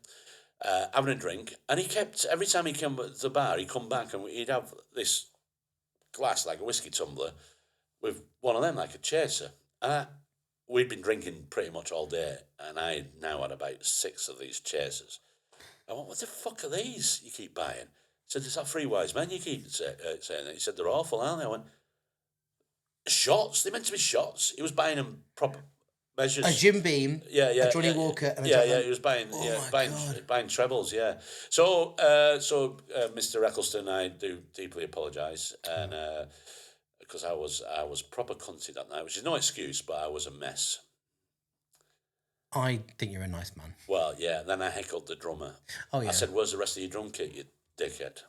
having a drink, and he kept every time he came to the bar, he'd come back and he'd have this glass like a whiskey tumbler with one of them like a chaser. We'd been drinking pretty much all day, and I now had about 6 of these chasers. I went, what the fuck are these you keep buying? He said, it's that Three Wise Men you keep saying it. He said, they're awful, aren't they? I went, shots? They meant to be shots. He was buying them proper measures. A Jim Beam, a Johnny Walker, and a Jack he was buying buying trebles, yeah. So, Mr. Eccleston, I do deeply apologise, and because I was proper cunty that night, which is no excuse, but I was a mess. I think you're a nice man. Well, yeah. Then I heckled the drummer. Oh yeah. I said, "Where's the rest of your drum kit, you dickhead?"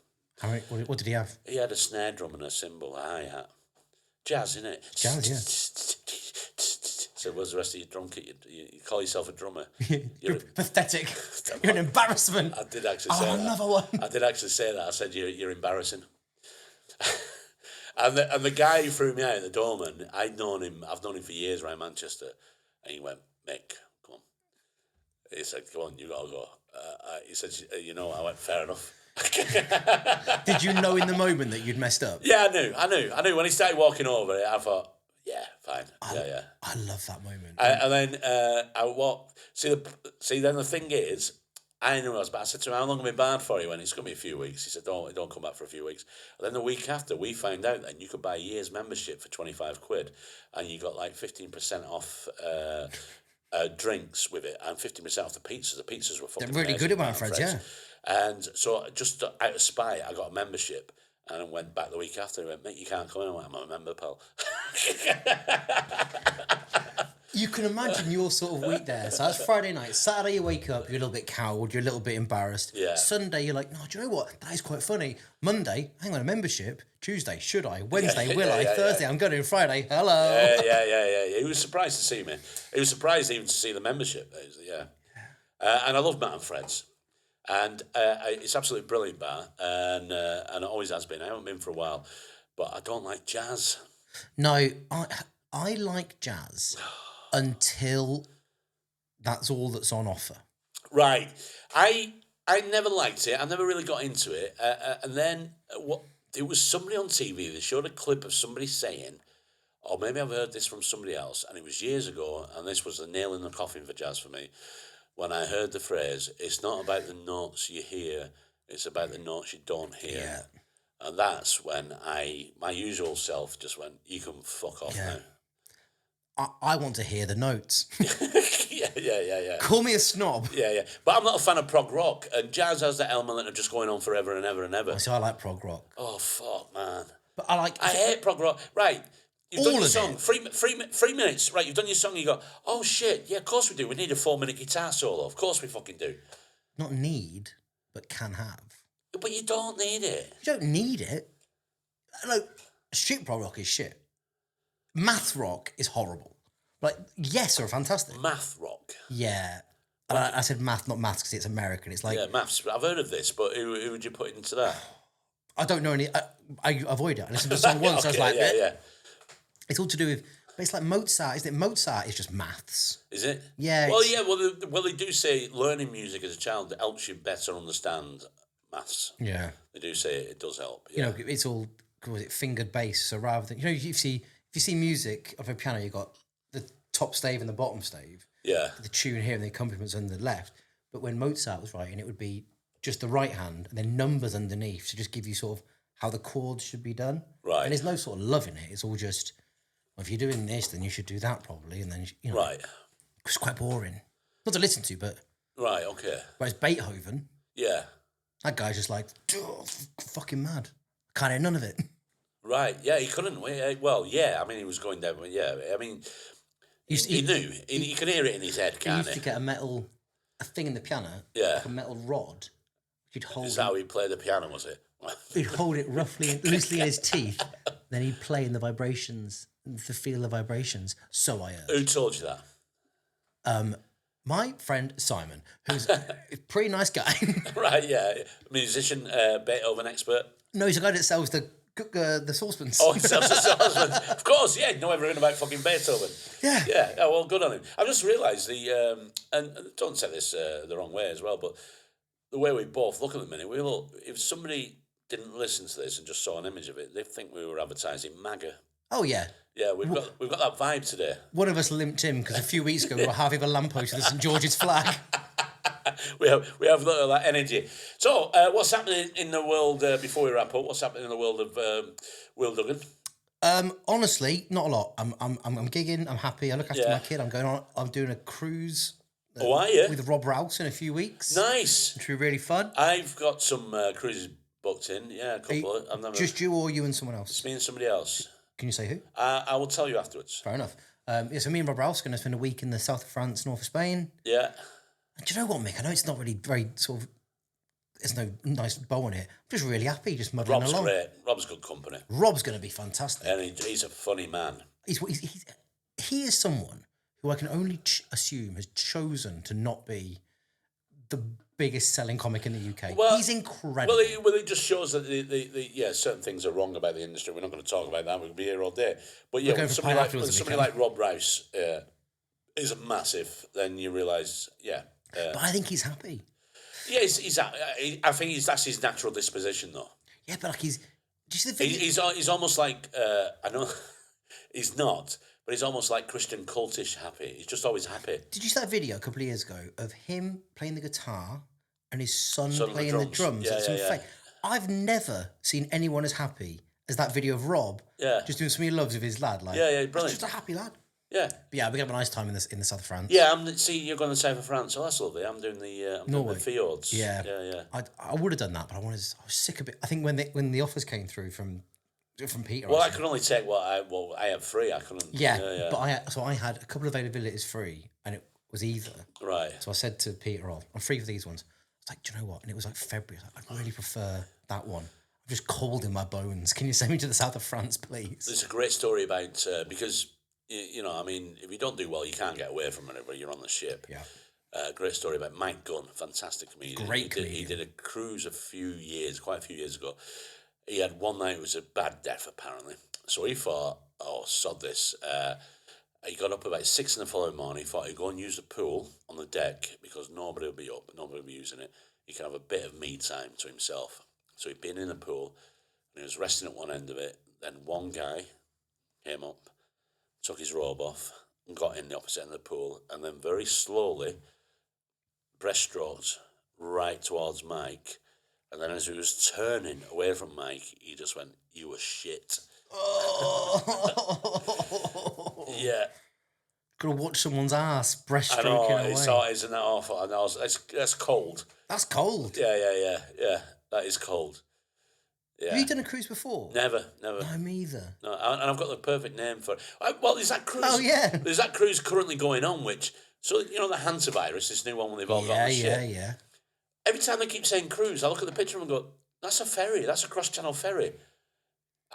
What did he have? He had a snare drum and a cymbal, a hi-hat. Jazz, innit? Jazz, yeah. So where's the rest of your drum kit? You call yourself a drummer. You're pathetic. You're an embarrassment. I did actually say that. Another one. I did actually say that. I said, you're embarrassing. And the guy who threw me out at the doorman, I've known him for years around Manchester. And he went, Mick, come on. He said, come on, you got to go. He said, I went, fair enough. Did you know in the moment that you'd messed up? Yeah, I knew. When he started walking over, I thought, yeah, Yeah, fine. Yeah. I love that moment. And then then the thing is, I knew I was bad. I said to him, how long have I been bad for? He went, it's going to be a few weeks. He said, don't come back for a few weeks. And then the week after, we found out that you could buy a year's membership for 25 quid and you got like 15% off drinks with it and 15% off the pizzas. The pizzas were fucking They're really good at my friends, yeah. And so just out of spite, I got a membership. And I went back the week after. He went, mate, you can't come in. I went, I'm a member, pal. You can imagine your sort of week there. So that's Friday night. Saturday, you wake up, you're a little bit cowed, you're a little bit embarrassed. Yeah. Sunday, you're like, no, do you know what? That is quite funny. Monday, hang on, a membership. Tuesday, should I? Wednesday, will I? Thursday, I'm going. Friday, hello. Yeah. He was surprised to see me. He was surprised even to see the membership. Yeah. And I love Matt and Fred's. And it's absolutely brilliant bar. And it always has been. I haven't been for a while. But I don't like jazz. No, I like jazz until that's all that's on offer. Right. I never liked it. I never really got into it. And then there was somebody on TV that showed a clip of somebody saying, or maybe I've heard this from somebody else, and it was years ago, and this was the nail in the coffin for jazz for me, when I heard the phrase, it's not about the notes you hear, it's about the notes you don't hear. Yeah. And that's when my usual self just went, you can fuck off now. I want to hear the notes. Yeah. Call me a snob. Yeah. But I'm not a fan of prog rock, and jazz has that element of just going on forever and ever and ever. So I like prog rock. Oh, fuck, man. But I hate prog rock. Right. You've all done your of song, it. 3 minutes, right? You've done your song, you go, oh shit, yeah, of course we do. We need a 4-minute guitar solo. Of course we fucking do. Not need, but can have. But you don't need it. You don't need it. Like, shit prog rock is shit. Math rock is horrible. Like, yes, are fantastic. Math rock. Yeah. And I said math, not maths, because it's American. It's like... Yeah, maths. I've heard of this, but who would you put into that? I don't know any... I avoid it. I listened to the song once, okay, I was like... Yeah. It's all to do with... But it's like Mozart, isn't it? Mozart is just maths. Is it? Yeah. Well, they do say learning music as a child helps you better understand maths. Yeah. They do say it does help. You know, it's all... Was it fingered bass? So rather than... You know, if you see music of a piano, you've got the top stave and the bottom stave. Yeah. The tune here and the accompaniments on the left. But when Mozart was writing, it would be just the right hand and then numbers underneath to just give you sort of how the chords should be done. Right. And there's no sort of love in it. It's all just, well, if you're doing this, then you should do that probably. And then, you know. Right. It's quite boring. Not to listen to, but... Right, okay. Whereas Beethoven... Yeah. That guy's just like, fucking mad. Can't hear none of it. Right, yeah, he couldn't. Well, yeah, I mean, he was going down, yeah, I mean, he knew. He could hear it in his head, can't he? He used to get a thing in the piano, yeah, like a metal rod. He'd hold Is that how he played the piano, was it? He'd hold it loosely in his teeth, then he'd play in the vibrations, the feel of the vibrations. So I heard. Who told you that? My friend Simon, who's a pretty nice guy. Right, yeah. Musician, Beethoven expert. No, he's a guy that sells the saucepans. Oh, he sells the saucepans. Of course, yeah. Know everything about fucking Beethoven. Yeah. Yeah, oh, well, good on him. I've just realised and don't say this the wrong way as well, but the way we both look at the minute, if somebody didn't listen to this and just saw an image of it, they'd think we were advertising MAGA. Oh, yeah. Yeah, we've got that vibe today. One of us limped in because a few weeks ago we were half of a lamppost with the St George's flag. we have that energy. So, what's happening in the world before we wrap up? What's happening in the world of Will Duggan? Honestly, not a lot. I'm gigging. I'm happy. I look after my kid. I'm doing a cruise. Are you? With Rob Rouse in a few weeks. Nice. Which will be really fun. I've got some cruises booked in. Yeah, a couple. Just you or you and someone else? It's me and somebody else. Can you say who? I will tell you afterwards. Fair enough. So me and Rob Rouse are going to spend a week in the south of France, north of Spain. Yeah. And do you know what, Mick? I know it's not really very sort of... There's no nice bow on it. I'm just really happy, just muddling along. Rob's great. Rob's good company. Rob's going to be fantastic. And he's a funny man. He is someone who I can only assume has chosen to not be the biggest selling comic in the UK. Well, he's incredible. Well, it just shows that certain things are wrong about the industry. We're not going to talk about that. We'll be here all day. But yeah, when somebody like Rob Rouse is massive, then you realise, but I think he's happy. Yeah, I think that's his natural disposition, though. Yeah, but like he's almost like I know. He's not, but he's almost like Christian cultish happy. He's just always happy. Did you see that video a couple of years ago of him playing the guitar and his son Son of the playing the drums drums. at some Yeah. fake? I've never seen anyone as happy as that video of Rob just doing something he loves with his lad. Like, brilliant. That's just a happy lad. Yeah. But yeah, we're going to have a nice time in the south of France. Yeah, you're going to south of France. Oh, that's lovely. I'm doing the fjords. Yeah. I would have done that, but I was sick of it. I think when the offers came through from Peter. Well, I could only take what I had free. I couldn't. Yeah. But I had a couple of availabilities free, and it was either. Right. So I said to Peter, I'm free for these ones. I was like, do you know what? And it was like February. I was like, I really prefer that one. I'm just cold in my bones. Can you send me to the south of France, please? There's a great story about because. I mean, if you don't do well, you can't get away from it, but you're on the ship. Yeah. Great story about Mike Gunn, fantastic comedian. Great comedian. He did a cruise quite a few years ago. He had one night, it was a bad death, apparently. So he thought, sod this. He got up about 6 in the following morning. He thought he'd go and use the pool on the deck because nobody would be up, nobody would be using it. He could have a bit of me time to himself. So he'd been in the pool and he was resting at one end of it. Then one guy came up, took his robe off and got in the opposite end of the pool, and then very slowly breaststroked right towards Mike. And then as he was turning away from Mike, he just went, "You were shit." Yeah. Gotta watch someone's ass breaststroking away. I know, isn't that awful? I know, that's cold. That's cold. Yeah. That is cold. Yeah. Have you done a cruise before? Never. No, me either. No, and I've got the perfect name for it. Well, there's that cruise. Oh, yeah. There's that cruise currently going on, the hantavirus, this new one they've all got on the ship. Yeah. Every time they keep saying cruise, I look at the picture and go, that's a ferry. That's a cross-channel ferry.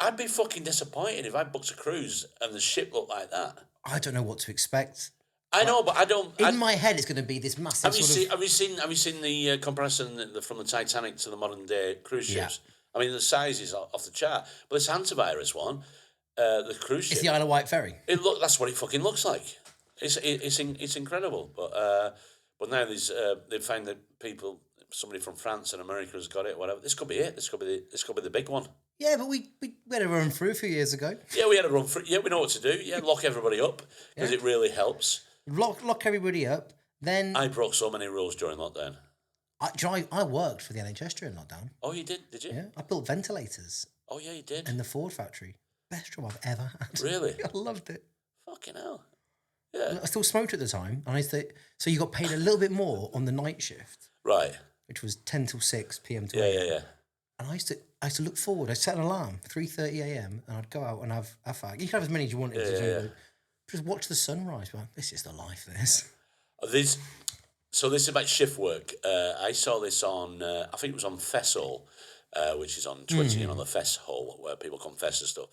I'd be fucking disappointed if I booked a cruise and the ship looked like that. I don't know what to expect. I know, but I don't. In my head, it's going to be this massive. Have you seen the comparison from the Titanic to the modern day cruise ships? Yeah. I mean, the size is off the chart. But this hantavirus one, the cruise ship. It's the Isle of Wight ferry. That's what it fucking looks like. It's incredible. But now they've found that somebody from France and America has got it. Whatever. This could be it. This could be the big one. Yeah, but we had a run through a few years ago. Yeah, we had a run through. Yeah, we know what to do. Yeah, lock everybody up because it really helps. Lock everybody up. Then I broke so many rules during lockdown. I worked for the NHS during lockdown. Oh, you did? Did you? Yeah, I built ventilators. Oh, yeah, you did. In the Ford factory. Best job I've ever had. Really? I loved it. Fucking hell. Yeah. I still smoked at the time, and so you got paid a little bit more on the night shift. Right. Which was 10 till 6 p.m. to 8. Yeah. And I used to look forward. I set an alarm, 3:30 a.m, and I'd go out and have a fag. You can have as many as you wanted. Yeah. Just watch the sunrise. But this is the life. This is about shift work. I saw this on, I think it was on Fessol, which is on Twitter, the Fess hole where people confess and stuff.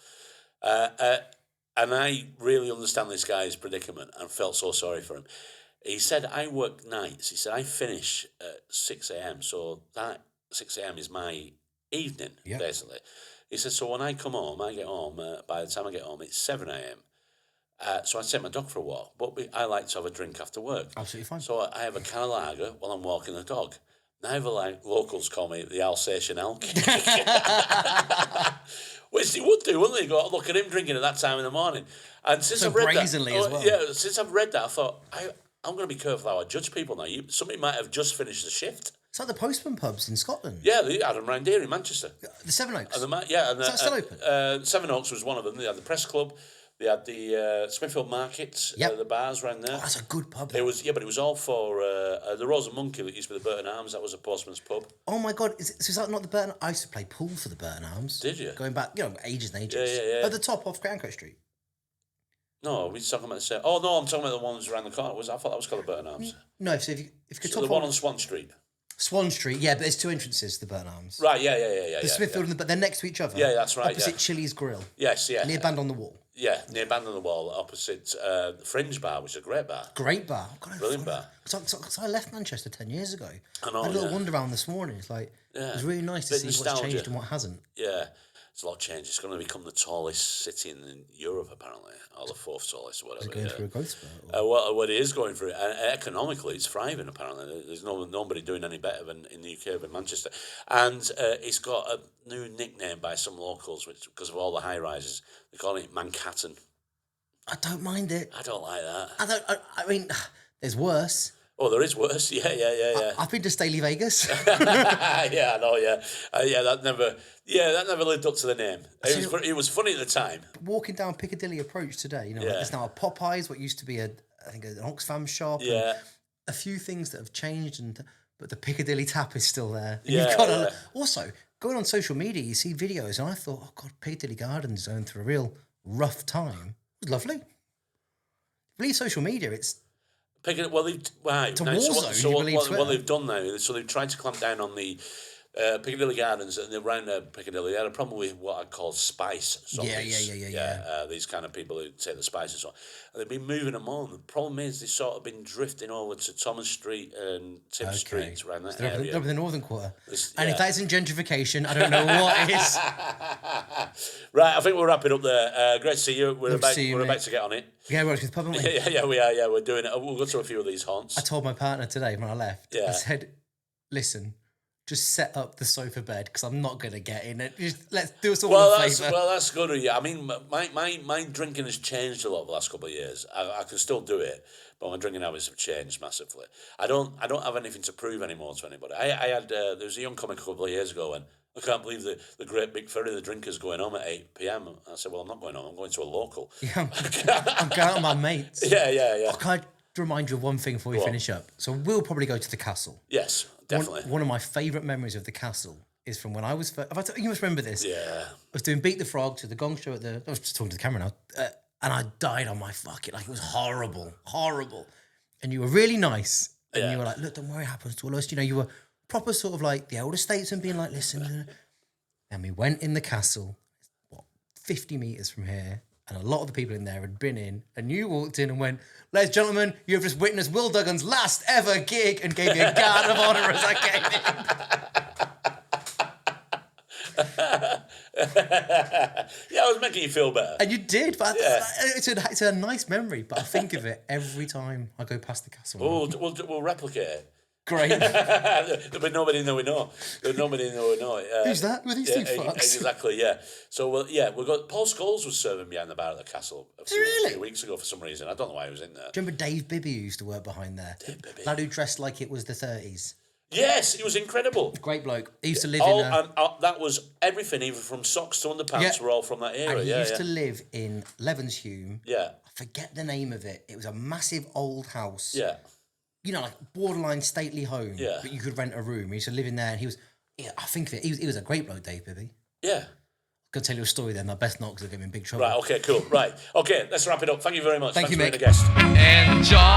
And I really understand this guy's predicament and felt so sorry for him. He said, I work nights. He said, I finish at 6 a.m. So that 6 a.m. is my evening, basically. He said, so when I come home, by the time I get home, it's 7 a.m. So I take my dog for a walk, but I like to have a drink after work. Absolutely fine. So I have a can of lager while I'm walking the dog. Now locals call me the Alsatian Elk. Which they would do, wouldn't they? Go, look at him drinking at that time in the morning. And since I've read brazenly that, as well. Yeah, since I've read that, I thought, I'm going to be careful how I judge people now. Somebody might have just finished the shift. It's like the postman pubs in Scotland. Yeah, they had them round here in Manchester. The Seven Oaks. Is that still open? Seven Oaks was one of them. They had the press club. They had the Smithfield Market, the bars around there. Oh, that's a good pub. It was, but it was all for the Rose and Monkey that used to be the Burton Arms. That was a postman's pub. Oh my God, is that not the Burton? I used to play pool for the Burton Arms. Did you? Going back, ages and ages. Yeah. At the top off Crown Court Street. No, we're talking about the same. Oh no, I'm talking about the ones around the corner. I thought that was called the Burton Arms. No, so if you could So top the one on Swan Street. Swan Street, yeah, but there's two entrances to the Burton Arms. Right, yeah. The Smithfield and they're next to each other. Yeah, that's right. Opposite Chilli's Grill. Yes, yeah. Near Band on the Wall. Yeah, near Band on the Wall, opposite the Fringe Bar, which is a great bar. Great bar. Brilliant bar. So I left Manchester 10 years ago. I know, I had a little wander around this morning. It's like, it was really nice to see what's changed and what hasn't. Yeah, it's a lot of change. It's going to become the tallest city in Europe, apparently, or the fourth tallest, or whatever. Is it going through a growth spurt? What it is going through, economically, it's thriving, apparently. There's nobody doing any better than in the UK than Manchester. And it's got a new nickname by some locals, which because of all the high-rises, they call it Manhattan. I don't mind it. I don't like that. I mean, there's worse. Oh, there is worse. Yeah. I've been to Staley Vegas. Yeah, I know. Yeah, that never lived up to the name. It was funny at the time. Walking down Piccadilly Approach today, like there's now a Popeyes, what used to be I think an Oxfam shop. Yeah. And a few things that have changed, but the Piccadilly Tap is still there. And Yeah, you've got to also going on social media, you see videos, and I thought, oh God, Piccadilly Gardens is going through a real rough time. It was lovely. Believe social media, it's Well, what they've done now, so they've tried to clamp down on the Piccadilly Gardens and around Piccadilly. They had a problem with what I call spice zombies. Yeah. These kind of people who take the spices on. And they've been moving them on. The problem is they've sort of been drifting over to Thomas Street and Tim Street around that area. They're up in the northern quarter. And if that isn't gentrification, I don't know what is. Right, I think we'll wrap it up there. Great to see you. We're about to get on it. Yeah, we're with the pub, aren't we? Yeah, we are. Yeah, we're doing it. We'll go to a few of these haunts. I told my partner today when I left, Yeah. I said, listen, just set up the sofa bed because I'm not going to get in it. Just let's do us all a favour. Well, that's good of you. I mean, my drinking has changed a lot the last couple of years. I can still do it, but my drinking habits have changed massively. I don't have anything to prove anymore to anybody. I had there was a young comic a couple of years ago, and I can't believe the great Mick Ferry, the drinker's going home at 8 p.m. I said, well, I'm not going home. I'm going to a local. Yeah, I'm going out with my mates. Yeah. Can I remind you of one thing before we finish up? So we'll probably go to the castle. Yes, definitely. One of my favourite memories of the castle is from when I was you must remember this. Yeah. I was doing Beat the Frog to the Gong Show I was just talking to the camera now, and I died on my it was horrible. And you were really nice, and you were like, look, don't worry, it happens to all of us. You were proper sort of like the elder statesman being like, listen. And we went in the castle, 50 metres from here, and a lot of the people in there had been in, and you walked in and went, ladies and gentlemen, you have just witnessed Will Duggan's last ever gig, and gave me a guard of honour as I came in. Yeah, I was making you feel better. And you did, but it's a nice memory, but I think of it every time I go past the castle. We'll replicate it. Great. There'll be nobody know we know. Who's that? Who are these two fucks? Exactly, yeah. So, we've got Paul Scholes was serving behind the bar at the castle a few weeks ago for some reason. I don't know why he was in there. Do you remember Dave Bibby who used to work behind there? Dave Bibby. Lad who dressed like it was the 30s. Yes, he was incredible. Great bloke. He used to live in... that was everything, even from socks to underpants, were all from that era. And he used to live in Levenshume. Yeah. I forget the name of it. It was a massive old house. Yeah. Like borderline stately home. Yeah. But you could rent a room. He used to live in there, and he was... Yeah, I think of it. He was a great bloke, Dave Bibby. Yeah. I'm going to tell you a story then. I best not because I'll get me in big trouble. Right, okay, cool. Right. Okay, let's wrap it up. Thank you very much. Thank you, for Mick. being a guest. Enjoy